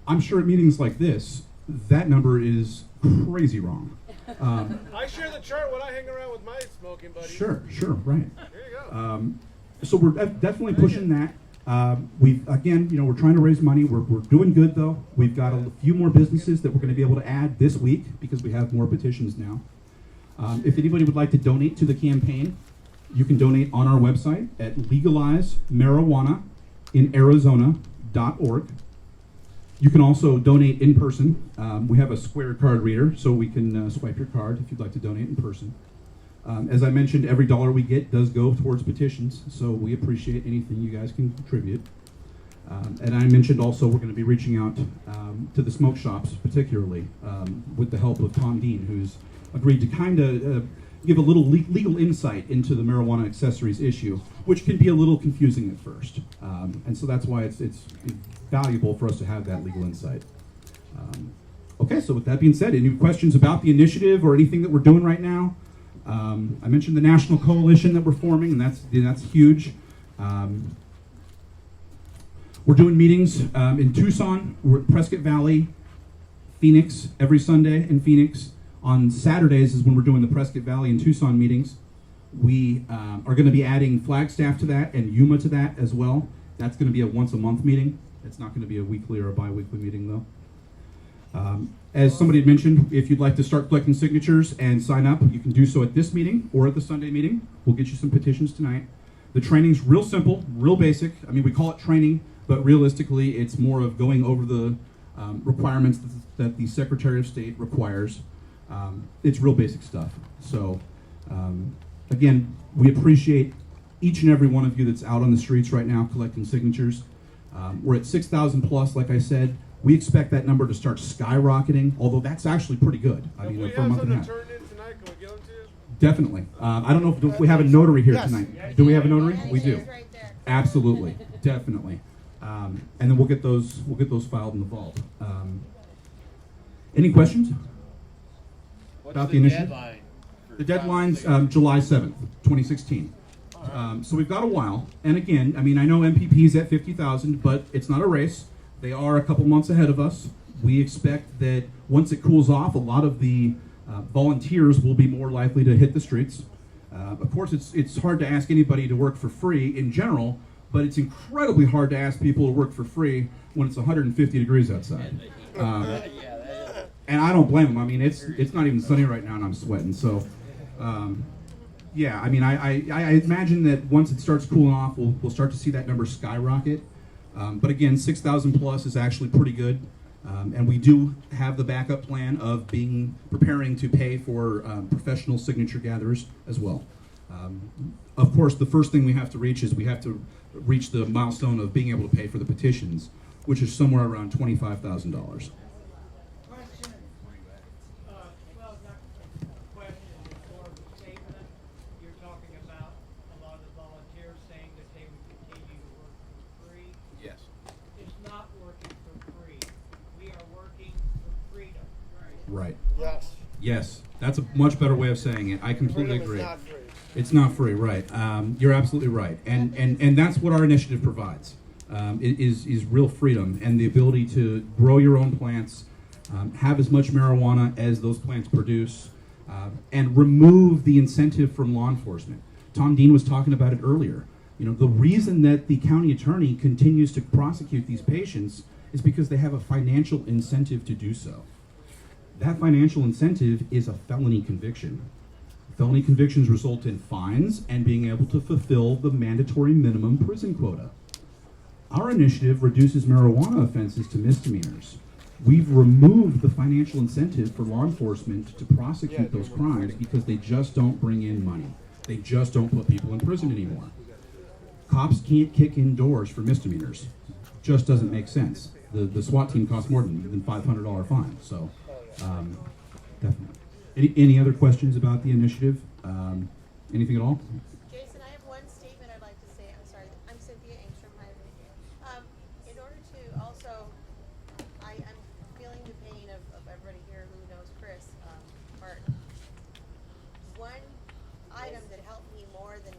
Speaker 15: I'm sure at meetings like this, that number is crazy wrong.
Speaker 11: I share the chart when I hang around with my smoking buddies.
Speaker 15: Sure, right.
Speaker 11: There you go.
Speaker 15: So we're definitely pushing that. We've, again, you know, we're trying to raise money. We're doing good though. We've got a few more businesses that we're going to be able to add this week because we have more petitions now. If anybody would like to donate to the campaign, you can donate on our website at legalizemarijuanainarizona.org. You can also donate in person. We have a Square card reader, so we can swipe your card if you'd like to donate in person. As I mentioned, every dollar we get does go towards petitions, so we appreciate anything you guys can contribute. And I mentioned also we're going to be reaching out to the smoke shops, particularly with the help of Tom Dean, who's agreed to kind of give a little legal insight into the marijuana accessories issue, which can be a little confusing at first. And so that's why it's valuable for us to have that legal insight. Okay, so with that being said, any questions about the initiative or anything that we're doing right now? I mentioned the national coalition that we're forming, and that's huge. We're doing meetings in Tucson. We're at Prescott Valley, Phoenix, every Sunday in Phoenix. On Saturdays is when we're doing the Prescott Valley and Tucson meetings. We are going to be adding Flagstaff to that and Yuma to that as well. That's going to be a once-a-month meeting. It's not going to be a weekly or a bi-weekly meeting, though. As somebody had mentioned, if you'd like to start collecting signatures and sign up, you can do so at this meeting or at the Sunday meeting. We'll get you some petitions tonight. The training's real simple, real basic. I mean, we call it training, but realistically, it's more of going over the requirements that the Secretary of State requires. It's real basic stuff. So, again, we appreciate each and every one of you that's out on the streets right now collecting signatures. We're at 6,000 plus, like I said. We expect that number to start skyrocketing, although that's actually pretty good. I mean, for a month and a half.
Speaker 11: Turned in tonight, can we give them to you?
Speaker 15: Definitely. I don't know if we have a notary here tonight. Do we have a notary? We do. Absolutely, definitely. And then we'll get those filed in the vault. Any questions about the initiative?
Speaker 10: Deadline?
Speaker 15: The deadline's July 7th, 2016. So we've got a while. And again, I mean, I know MPP's at 50,000, but it's not a race. They are a couple months ahead of us. We expect that once it cools off, a lot of the volunteers will be more likely to hit the streets. Of course, it's hard to ask anybody to work for free in general, but it's incredibly hard to ask people to work for free when it's 150 degrees outside. And I don't blame them. I mean, it's not even sunny right now, and I'm sweating. So Yeah, I mean, I imagine that once it starts cooling off, we'll start to see that number skyrocket. But again, 6,000 plus is actually pretty good. And we do have the backup plan of preparing to pay for professional signature gatherers as well. Of course, the first thing we have to reach is the milestone of being able to pay for the petitions, which is somewhere around $25,000. Right.
Speaker 3: Yes.
Speaker 15: Yes, that's a much better way of saying it. I completely
Speaker 3: Freedom
Speaker 15: agree.
Speaker 3: is not free.
Speaker 15: It's not free, right? You're absolutely right, and that's what our initiative provides. Is real freedom and the ability to grow your own plants, have as much marijuana as those plants produce, and remove the incentive from law enforcement. Tom Dean was talking about it earlier. You know, the reason that the county attorney continues to prosecute these patients is because they have a financial incentive to do so. That financial incentive is a felony conviction. Felony convictions result in fines and being able to fulfill the mandatory minimum prison quota. Our initiative reduces marijuana offenses to misdemeanors. We've removed the financial incentive for law enforcement to prosecute those crimes because they just don't bring in money. They just don't put people in prison anymore. Cops can't kick in doors for misdemeanors. Just doesn't make sense. The SWAT team costs more than $500 fine. So, definitely. Any other questions about the initiative? Anything at all?
Speaker 2: Jason, I have one statement I'd like to say. I'm sorry. I'm Cynthia Engstrom. In order to also, I'm feeling the pain of everybody here who knows Chris Martin. One item that helped me more than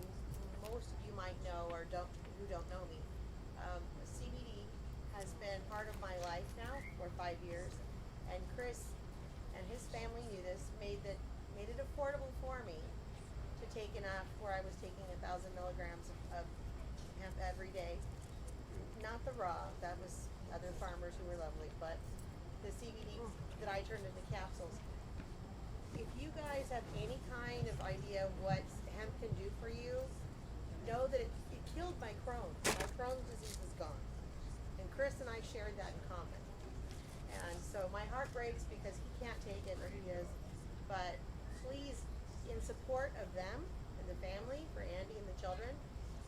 Speaker 2: most of you might know or who don't know me. CBD has been part of my life now for 5 years, and Chris and his family knew this, made it affordable for me to take enough where I was taking 1,000 milligrams of hemp every day. Not the raw, that was other farmers who were lovely, but the CBD that I turned into capsules. If you guys have any kind of idea what hemp can do for you, know that it killed my Crohn's. My Crohn's disease is gone. And Chris and I shared that in common. And so my heart breaks because he can't take it, or he is. But please, in support of them and the family, for Andy and the children,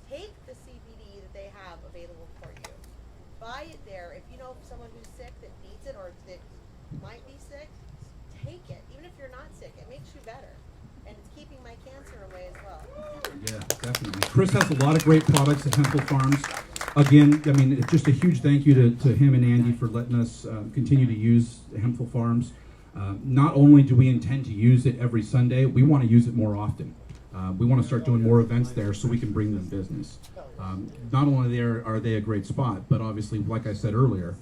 Speaker 2: take the CBD that they have available for you. Buy it there. If you know someone who's sick that needs it or that might be sick, take it. Even if you're not sick, it makes you better. And it's keeping my cancer away as well.
Speaker 15: Yeah, definitely. Chris has a lot of great products at Hempel Farms. Again, I mean, it's just a huge thank you to him and Andy for letting us continue to use Hempel Farms. Not only do we intend to use it every Sunday, we want to use it more often. We want to start doing more events there so we can bring them business. Not only are they a great spot, but obviously, like I said earlier,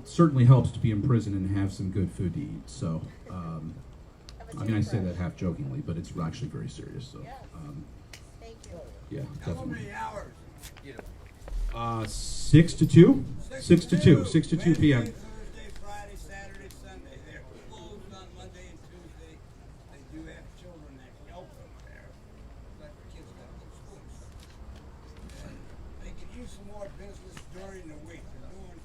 Speaker 15: certainly helps to be in prison and have some good food to eat. So, I mean, I say that half jokingly, but it's actually very serious. So,
Speaker 2: Thank you.
Speaker 15: yeah,
Speaker 4: How
Speaker 15: definitely.
Speaker 4: many hours?
Speaker 15: 6 to 2? 6 to 2. 6 to 2 p.m.
Speaker 4: Thursday, Friday, Saturday, Sunday. They're closed on Monday and Tuesday. They do have children that help them there. Like the kids got to go to school. And they could use some more business during the week. They're doing,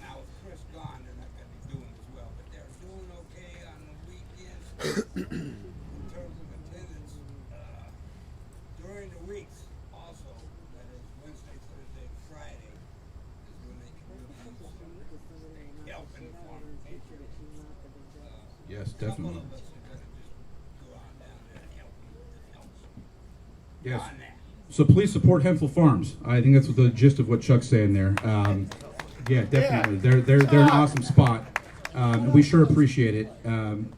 Speaker 4: now with Chris gone, they're not going to be doing as well. But they're doing okay on the weekends in terms of attendance. During the weeks, also, that is Wednesday, Thursday, Friday, is when they can really use some help in the farm.
Speaker 15: Yes,
Speaker 4: A couple
Speaker 15: definitely.
Speaker 4: of us are going to just go on down there and help them.
Speaker 15: Yes.
Speaker 4: On that.
Speaker 15: So please support Hempel Farms. I think that's what the gist of what Chuck's saying there. Yeah, definitely. They're an awesome spot. We sure appreciate it. And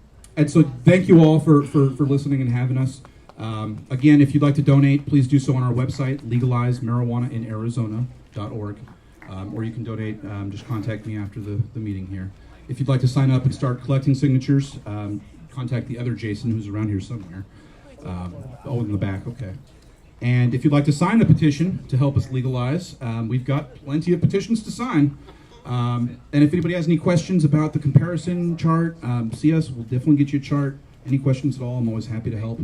Speaker 15: so thank you all for listening and having us. Again, if you'd like to donate, please do so on our website, legalizemarijuanainarizona.org. Or you can donate, just contact me after the meeting here. If you'd like to sign up and start collecting signatures, contact the other Jason who's around here somewhere. Oh, in the back, okay. And if you'd like to sign the petition to help us legalize, we've got plenty of petitions to sign. And if anybody has any questions about the comparison chart, see us, we'll definitely get you a chart any questions at all, I'm always happy to help.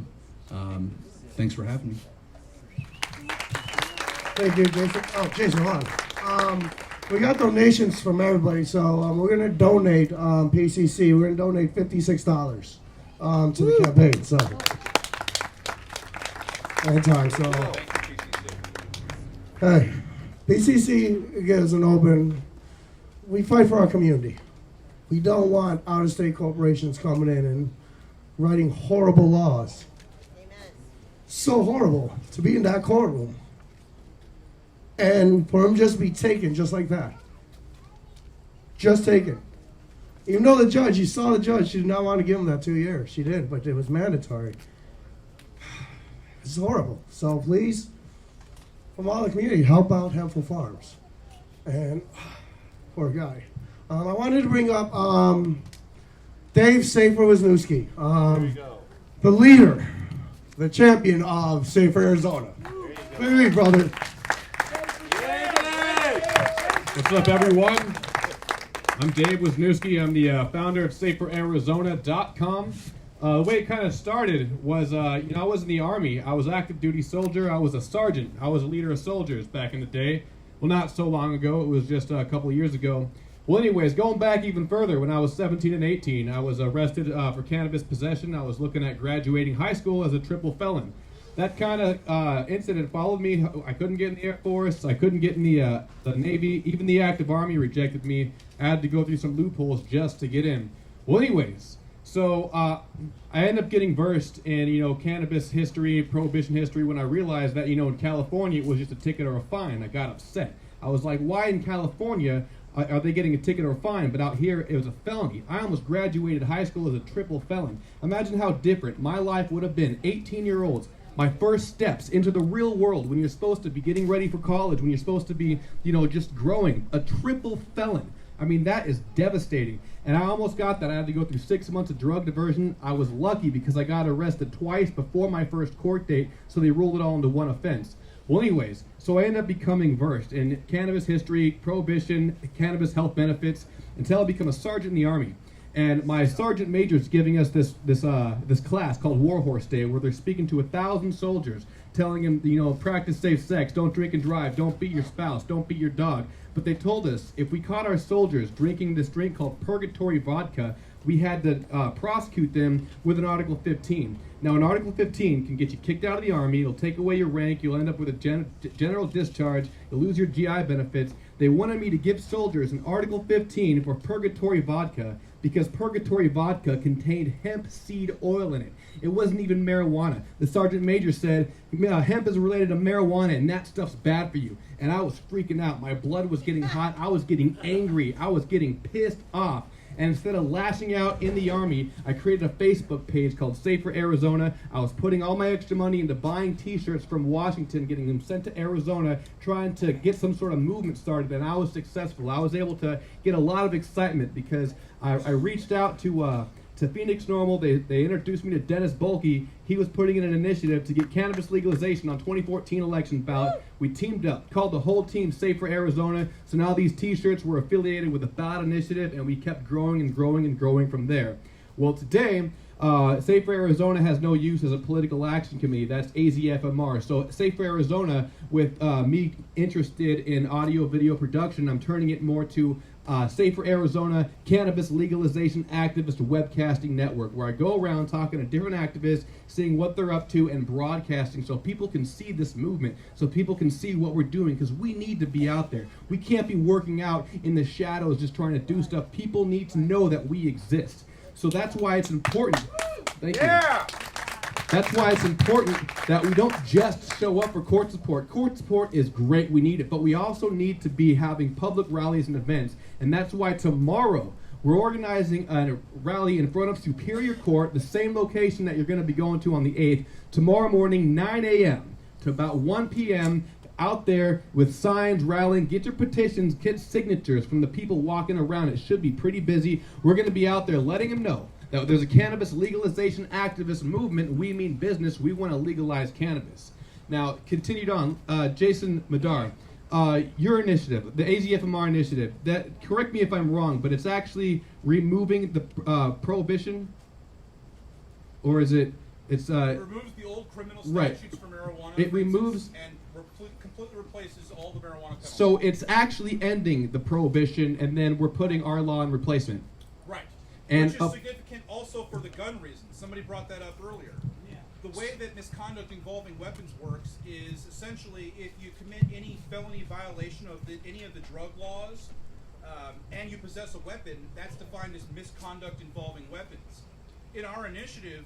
Speaker 15: Thanks for having me.
Speaker 3: Thank you, Jason. Oh, Jason, hold on. We got donations from everybody, so we're going to donate PCC. We're going to donate $56 to the campaign. So, anytime. So, hey, PCC gives an open. We fight for our community. We don't want out-of-state corporations coming in and writing horrible laws.
Speaker 2: Amen. So
Speaker 3: horrible to be in that courtroom. And for him just to be taken just like that. Just taken. Even though the judge, you saw the judge, she did not want to give him that 2 years. She did, but it was mandatory. It's horrible. So please, from all the community, help out Hempful Farms. And poor guy. I wanted to bring up Dave Safer Wisniewski, the leader, the champion of Safer Arizona. Hey, brother.
Speaker 16: What's up, everyone? I'm Dave Wisniewski. I'm the founder of SaferArizona.com. The way it kind of started was, I was in the Army. I was active duty soldier. I was a sergeant. I was a leader of soldiers back in the day. Well, not so long ago. It was just a couple of years ago. Well, anyways, going back even further, when I was 17 and 18, I was arrested for cannabis possession. I was looking at graduating high school as a triple felon. That kind of incident followed me. I couldn't get in the Air Force. I couldn't get in the Navy. Even the active Army rejected me. I had to go through some loopholes just to get in. Well, anyways, so I ended up getting versed in, cannabis history, prohibition history, when I realized that, in California, it was just a ticket or a fine. I got upset. I was like, why in California are they getting a ticket or a fine, but out here it was a felony? I almost graduated high school as a triple felon. Imagine how different my life would have been. 18-year-olds. My first steps into the real world, when you're supposed to be getting ready for college, when you're supposed to be, just growing. A triple felon. I mean, that is devastating. And I almost got that. I had to go through 6 months of drug diversion. I was lucky because I got arrested twice before my first court date, so they ruled it all into one offense. Well, anyways, so I ended up becoming versed in cannabis history, prohibition, cannabis health benefits, until I became a sergeant in the Army. And my sergeant major is giving us this class called Warhorse Day, where they're speaking to 1,000 soldiers, telling them, practice safe sex, don't drink and drive, don't beat your spouse, don't beat your dog. But they told us if we caught our soldiers drinking this drink called purgatory vodka, we had to prosecute them with an Article 15. Now, an Article 15 can get you kicked out of the Army. It'll take away your rank. You'll end up with a general discharge. You'll lose your GI benefits. They wanted me to give soldiers an Article 15 for purgatory vodka because purgatory vodka contained hemp seed oil in it. It wasn't even marijuana. The sergeant major said, hemp is related to marijuana and that stuff's bad for you. And I was freaking out. My blood was getting hot. I was getting angry. I was getting pissed off. And instead of lashing out in the Army, I created a Facebook page called Safer Arizona. I was putting all my extra money into buying t-shirts from Washington, getting them sent to Arizona, trying to get some sort of movement started, and I was successful. I was able to get a lot of excitement because I reached out to Phoenix Normal. They introduced me to Dennis Bulkey. He was putting in an initiative to get cannabis legalization on 2014 election ballot. We teamed up, called the whole team Safer Arizona. So now these t-shirts were affiliated with the ballot initiative, and we kept growing and growing and growing from there. Well, today, Safer Arizona has no use as a political action committee. That's AZFMR. So Safer Arizona, with me interested in audio video production, I'm turning it more to Safer Arizona Cannabis Legalization Activist Webcasting Network, where I go around talking to different activists, seeing what they're up to, and broadcasting so people can see this movement, so people can see what we're doing, because we need to be out there. We can't be working out in the shadows just trying to do stuff. People need to know that we exist. So that's why it's important. Thank you. That's why it's important that we don't just show up for court support. Court support is great, we need it, but we also need to be having public rallies and events. And that's why tomorrow we're organizing a rally in front of Superior Court, the same location that you're going to be going to on the 8th, tomorrow morning, 9 a.m. to about 1 p.m., out there with signs, rallying. Get your petitions, get signatures from the people walking around. It should be pretty busy. We're going to be out there letting them know that there's a cannabis legalization activist movement. We mean business. We want to legalize cannabis. Now, continued on, Jason Medar, your initiative, the AZFMR initiative, that, correct me if I'm wrong, but it's actually removing the prohibition.
Speaker 15: or is it? It's
Speaker 8: It removes the old criminal
Speaker 15: right.
Speaker 8: statutes for marijuana.
Speaker 15: It removes
Speaker 8: and completely replaces all the marijuana penalties.
Speaker 15: So it's actually ending the prohibition, and then we're putting our law in replacement.
Speaker 8: Right.
Speaker 15: And
Speaker 8: which is significant also for the gun reason. Somebody brought that up earlier. Yeah. The way that misconduct involving weapons works is essentially if you commit any felony violation of any of the drug laws and you possess a weapon, that's defined as misconduct involving weapons. In our initiative,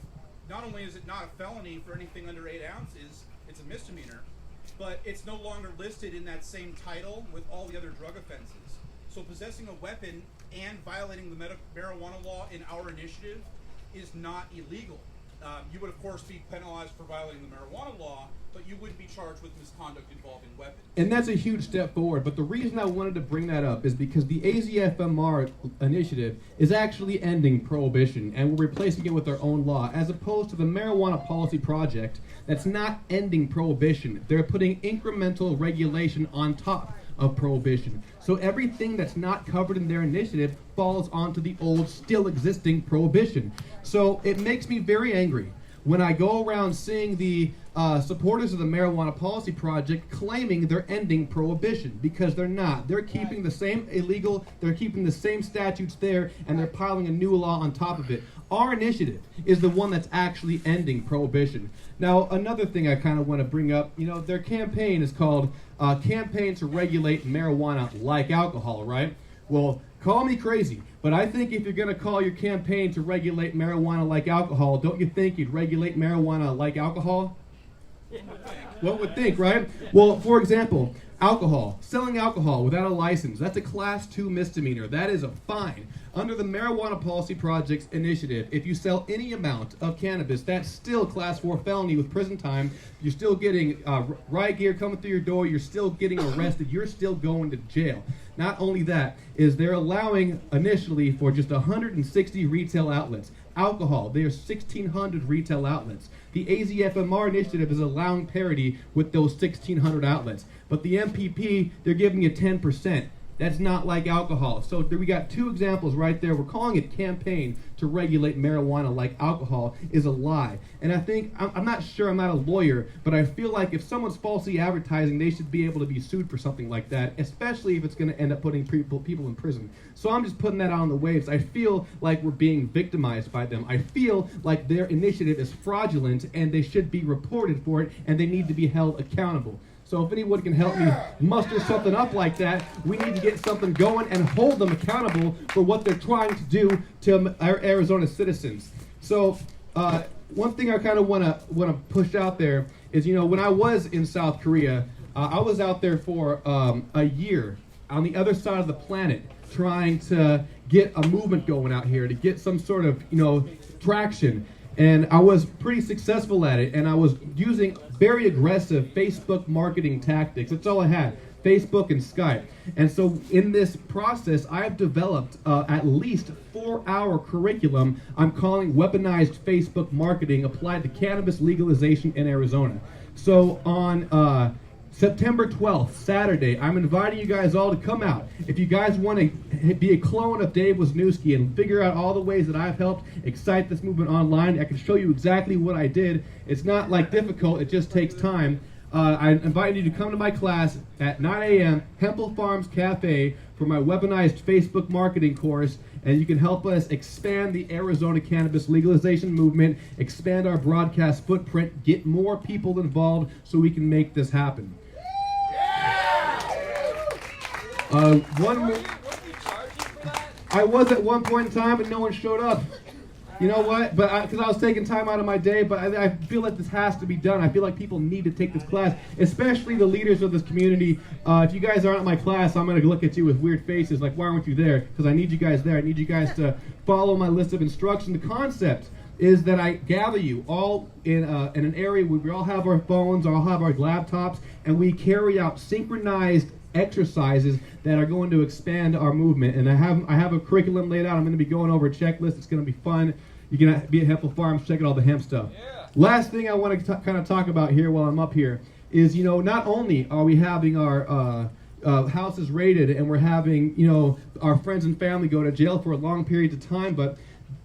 Speaker 8: not only is it not a felony for anything under 8 ounces, it's a misdemeanor, but it's no longer listed in that same title with all the other drug offenses. So possessing a weapon and violating the marijuana law in our initiative is not illegal. You would, of course, be penalized for violating the marijuana law, but you wouldn't be charged with misconduct involving weapons.
Speaker 15: And that's a huge step forward. But the reason I wanted to bring that up is because the AZFMR initiative is actually ending prohibition, and we're replacing it with our own law, as opposed to the Marijuana Policy Project that's not ending prohibition. They're putting incremental regulation on top of prohibition. So everything that's not covered in their initiative falls onto the old, still existing prohibition. So it makes me very angry when I go around seeing the supporters of the Marijuana Policy Project claiming they're ending prohibition, because they're not. They're keeping the same illegal, they're keeping the same statutes there, and they're piling a new law on top of it. Our initiative is the one that's actually ending prohibition. Now, another thing I kind of want to bring up, their campaign is called Campaign to Regulate Marijuana Like Alcohol, right? Well, call me crazy, but I think if you're going to call your campaign to regulate marijuana like alcohol, don't you think you'd regulate marijuana like alcohol? One would think, right? Well, for example, alcohol. Selling alcohol without a license, that's a Class 2 misdemeanor. That is a fine. Under the Marijuana Policy Project's initiative, if you sell any amount of cannabis, that's still Class 4 felony with prison time. You're still getting riot gear coming through your door. You're still getting arrested. You're still going to jail. Not only that, is they're allowing initially for just 160 retail outlets. Alcohol, there's 1,600 retail outlets. The AZFMR initiative is allowing parity with those 1,600 outlets. But the MPP, they're giving you 10%. That's not like alcohol. So we got two examples right there. We're calling it campaign to regulate marijuana like alcohol is a lie. And I think, I'm not sure, I'm not a lawyer, but I feel like if someone's falsely advertising, they should be able to be sued for something like that, especially if it's going to end up putting people in prison. So I'm just putting that out on the waves. I feel like we're being victimized by them. I feel like their initiative is fraudulent and they should be reported for it and they need to be held accountable. So if anyone can help me muster something up like that, we need to get something going and hold them accountable for what they're trying to do to our Arizona citizens. So one thing I kind of want to push out there is, when I was in South Korea, I was out there for a year on the other side of the planet trying to get a movement going out here, to get some sort of, traction. And I was pretty successful at it, and I was using very aggressive Facebook marketing tactics. That's all I had, Facebook and Skype. And so in this process, I've developed at least 4-hour curriculum I'm calling Weaponized Facebook Marketing Applied to Cannabis Legalization in Arizona. So on September 12th, Saturday, I'm inviting you guys all to come out. If you guys want to be a clone of Dave Wisniewski and figure out all the ways that I've helped excite this movement online, I can show you exactly what I did. It's not difficult, it just takes time. I invite you to come to my class at 9 a.m., Hempel Farms Cafe, for my weaponized Facebook marketing course, and you can help us expand the Arizona cannabis legalization movement, expand our broadcast footprint, get more people involved so we can make this happen. One more. I was at one point in time, but no one showed up. You know what? But because I was taking time out of my day, but I feel like this has to be done. I feel like people need to take this class, especially the leaders of this community. If you guys aren't at my class, I'm going to look at you with weird faces, like, why aren't you there? Because I need you guys there. I need you guys to follow my list of instructions. The concept is that I gather you all in an area where we all have our phones, all have our laptops, and we carry out synchronized exercises that are going to expand our movement. And I have a curriculum laid out. I'm going to be going over a checklist. It's going to be fun. You can be at Hempel Farms, check out all the hemp stuff. Yeah. Last thing I want to kind of talk about here while I'm up here is, not only are we having our houses raided and we're having, our friends and family go to jail for long periods of time, but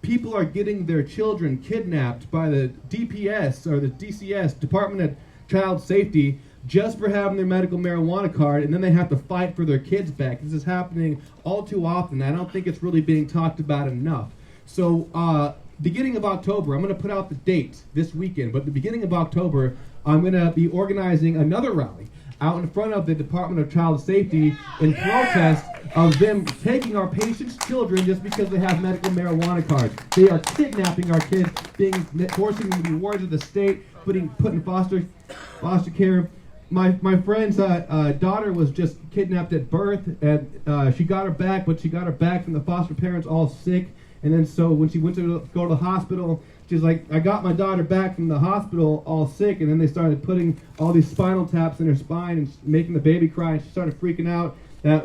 Speaker 16: people are getting their children kidnapped by the DPS or the DCS, Department of Child Safety, just for having their medical marijuana card, and then they have to fight for their kids back. This is happening all too often. I don't think it's really being talked about enough. So, beginning of October, I'm going to put out the date this weekend, but the beginning of October, I'm going to be organizing another rally out in front of the Department of Child Safety in protest of them taking our patients' children just because they have medical marijuana cards. They are kidnapping our kids, forcing them to be wards of the state, put in foster care. My friend's daughter was just kidnapped at birth, and she got her back, but she got her back from the foster parents all sick. And then so when she went to go to the hospital, she's like, I got my daughter back from the hospital all sick, and then they started putting all these spinal taps in her spine and making the baby cry, and she started freaking out.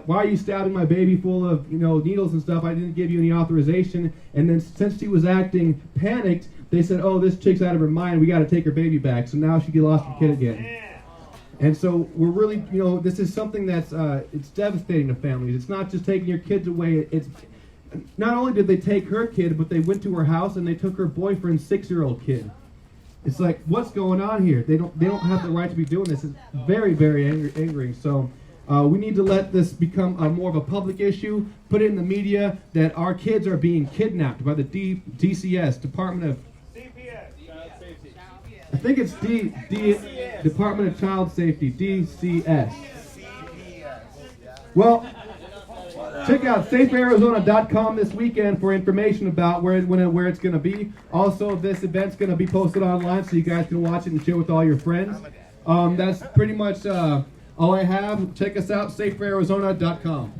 Speaker 16: Why are you stabbing my baby full of needles and stuff? I didn't give you any authorization. And then since she was acting panicked, they said, oh, this chick's out of her mind. We got to take her baby back. So now she lost her kid again. And so we're really, this is something that's it's devastating to families. It's not just taking your kids away. It's not only did they take her kid, but they went to her house and they took her boyfriend's 6-year-old kid. It's like, what's going on here? They don't have the right to be doing this. It's very, very angering. So we need to let this become more of a public issue. Put it in the media that our kids are being kidnapped by the DCS, Department of... I think it's Department of Child Safety, DCS. Well, check out safearizona.com this weekend for information about where it's going to be. Also, this event's going to be posted online so you guys can watch it and share with all your friends. That's pretty much all I have. Check us out, safearizona.com.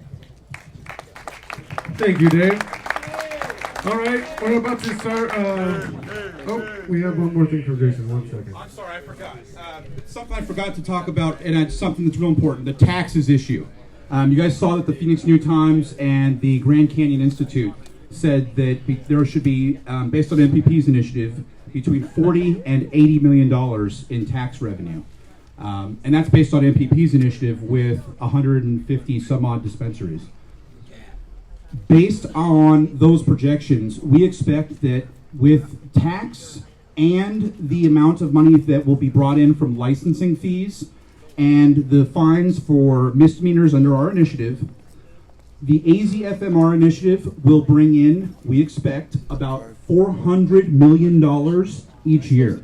Speaker 1: Thank you, Dave. All right, we're about to start. We have one more thing for Jason. 1 second.
Speaker 15: I'm sorry, I forgot. Something I forgot to talk about, and it's something that's real important, the taxes issue. You guys saw that the Phoenix New Times and the Grand Canyon Institute said that there should be, based on MPP's initiative, between $40 and $80 million in tax revenue. And that's based on MPP's initiative with 150 some odd dispensaries. Based on those projections, we expect that with tax and the amount of money that will be brought in from licensing fees and the fines for misdemeanors under our initiative, the AZFMR initiative will bring in, we expect, about $400 million each year.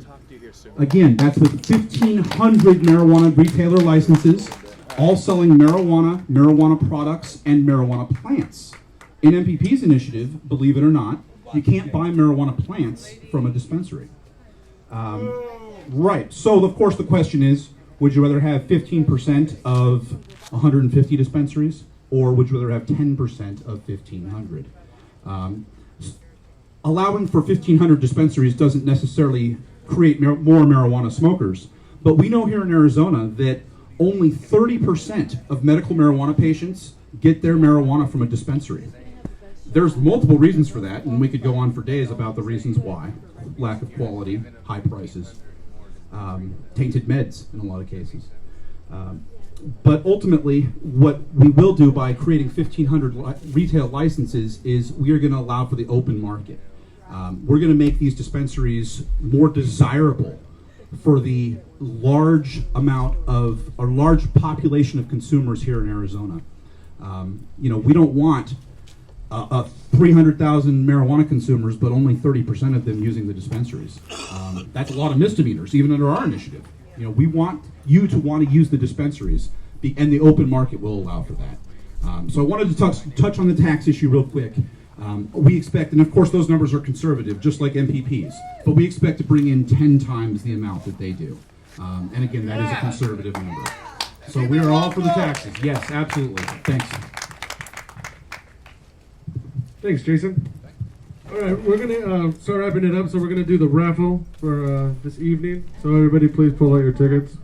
Speaker 15: Again, that's with 1,500 marijuana retailer licenses, all selling marijuana products, and marijuana plants. In MPP's initiative, believe it or not, you can't buy marijuana plants from a dispensary. Right. So, of course, the question is, would you rather have 15% of 150 dispensaries, or would you rather have 10% of 1,500? Allowing for 1,500 dispensaries doesn't necessarily create more marijuana smokers, but we know here in Arizona that only 30% of medical marijuana patients get their marijuana from a dispensary. There's multiple reasons for that, and we could go on for days about the reasons why. Lack of quality, high prices, tainted meds in a lot of cases. But ultimately, what we will do by creating 1,500 retail licenses is we are going to allow for the open market. We're going to make these dispensaries more desirable for the large population of consumers here in Arizona. We don't want 300,000 marijuana consumers, but only 30% of them using the dispensaries. That's a lot of misdemeanors, even under our initiative. We want you to want to use the dispensaries, and the open market will allow for that. So I wanted to touch on the tax issue real quick. We expect, and of course those numbers are conservative, just like MPPs, but we expect to bring in 10 times the amount that they do. And again, that is a conservative number. So we are all for the taxes. Yes, absolutely. Thanks.
Speaker 1: Thanks, Jason. All right, we're going to start wrapping it up, so we're going to do the raffle for this evening. So everybody please pull out your tickets.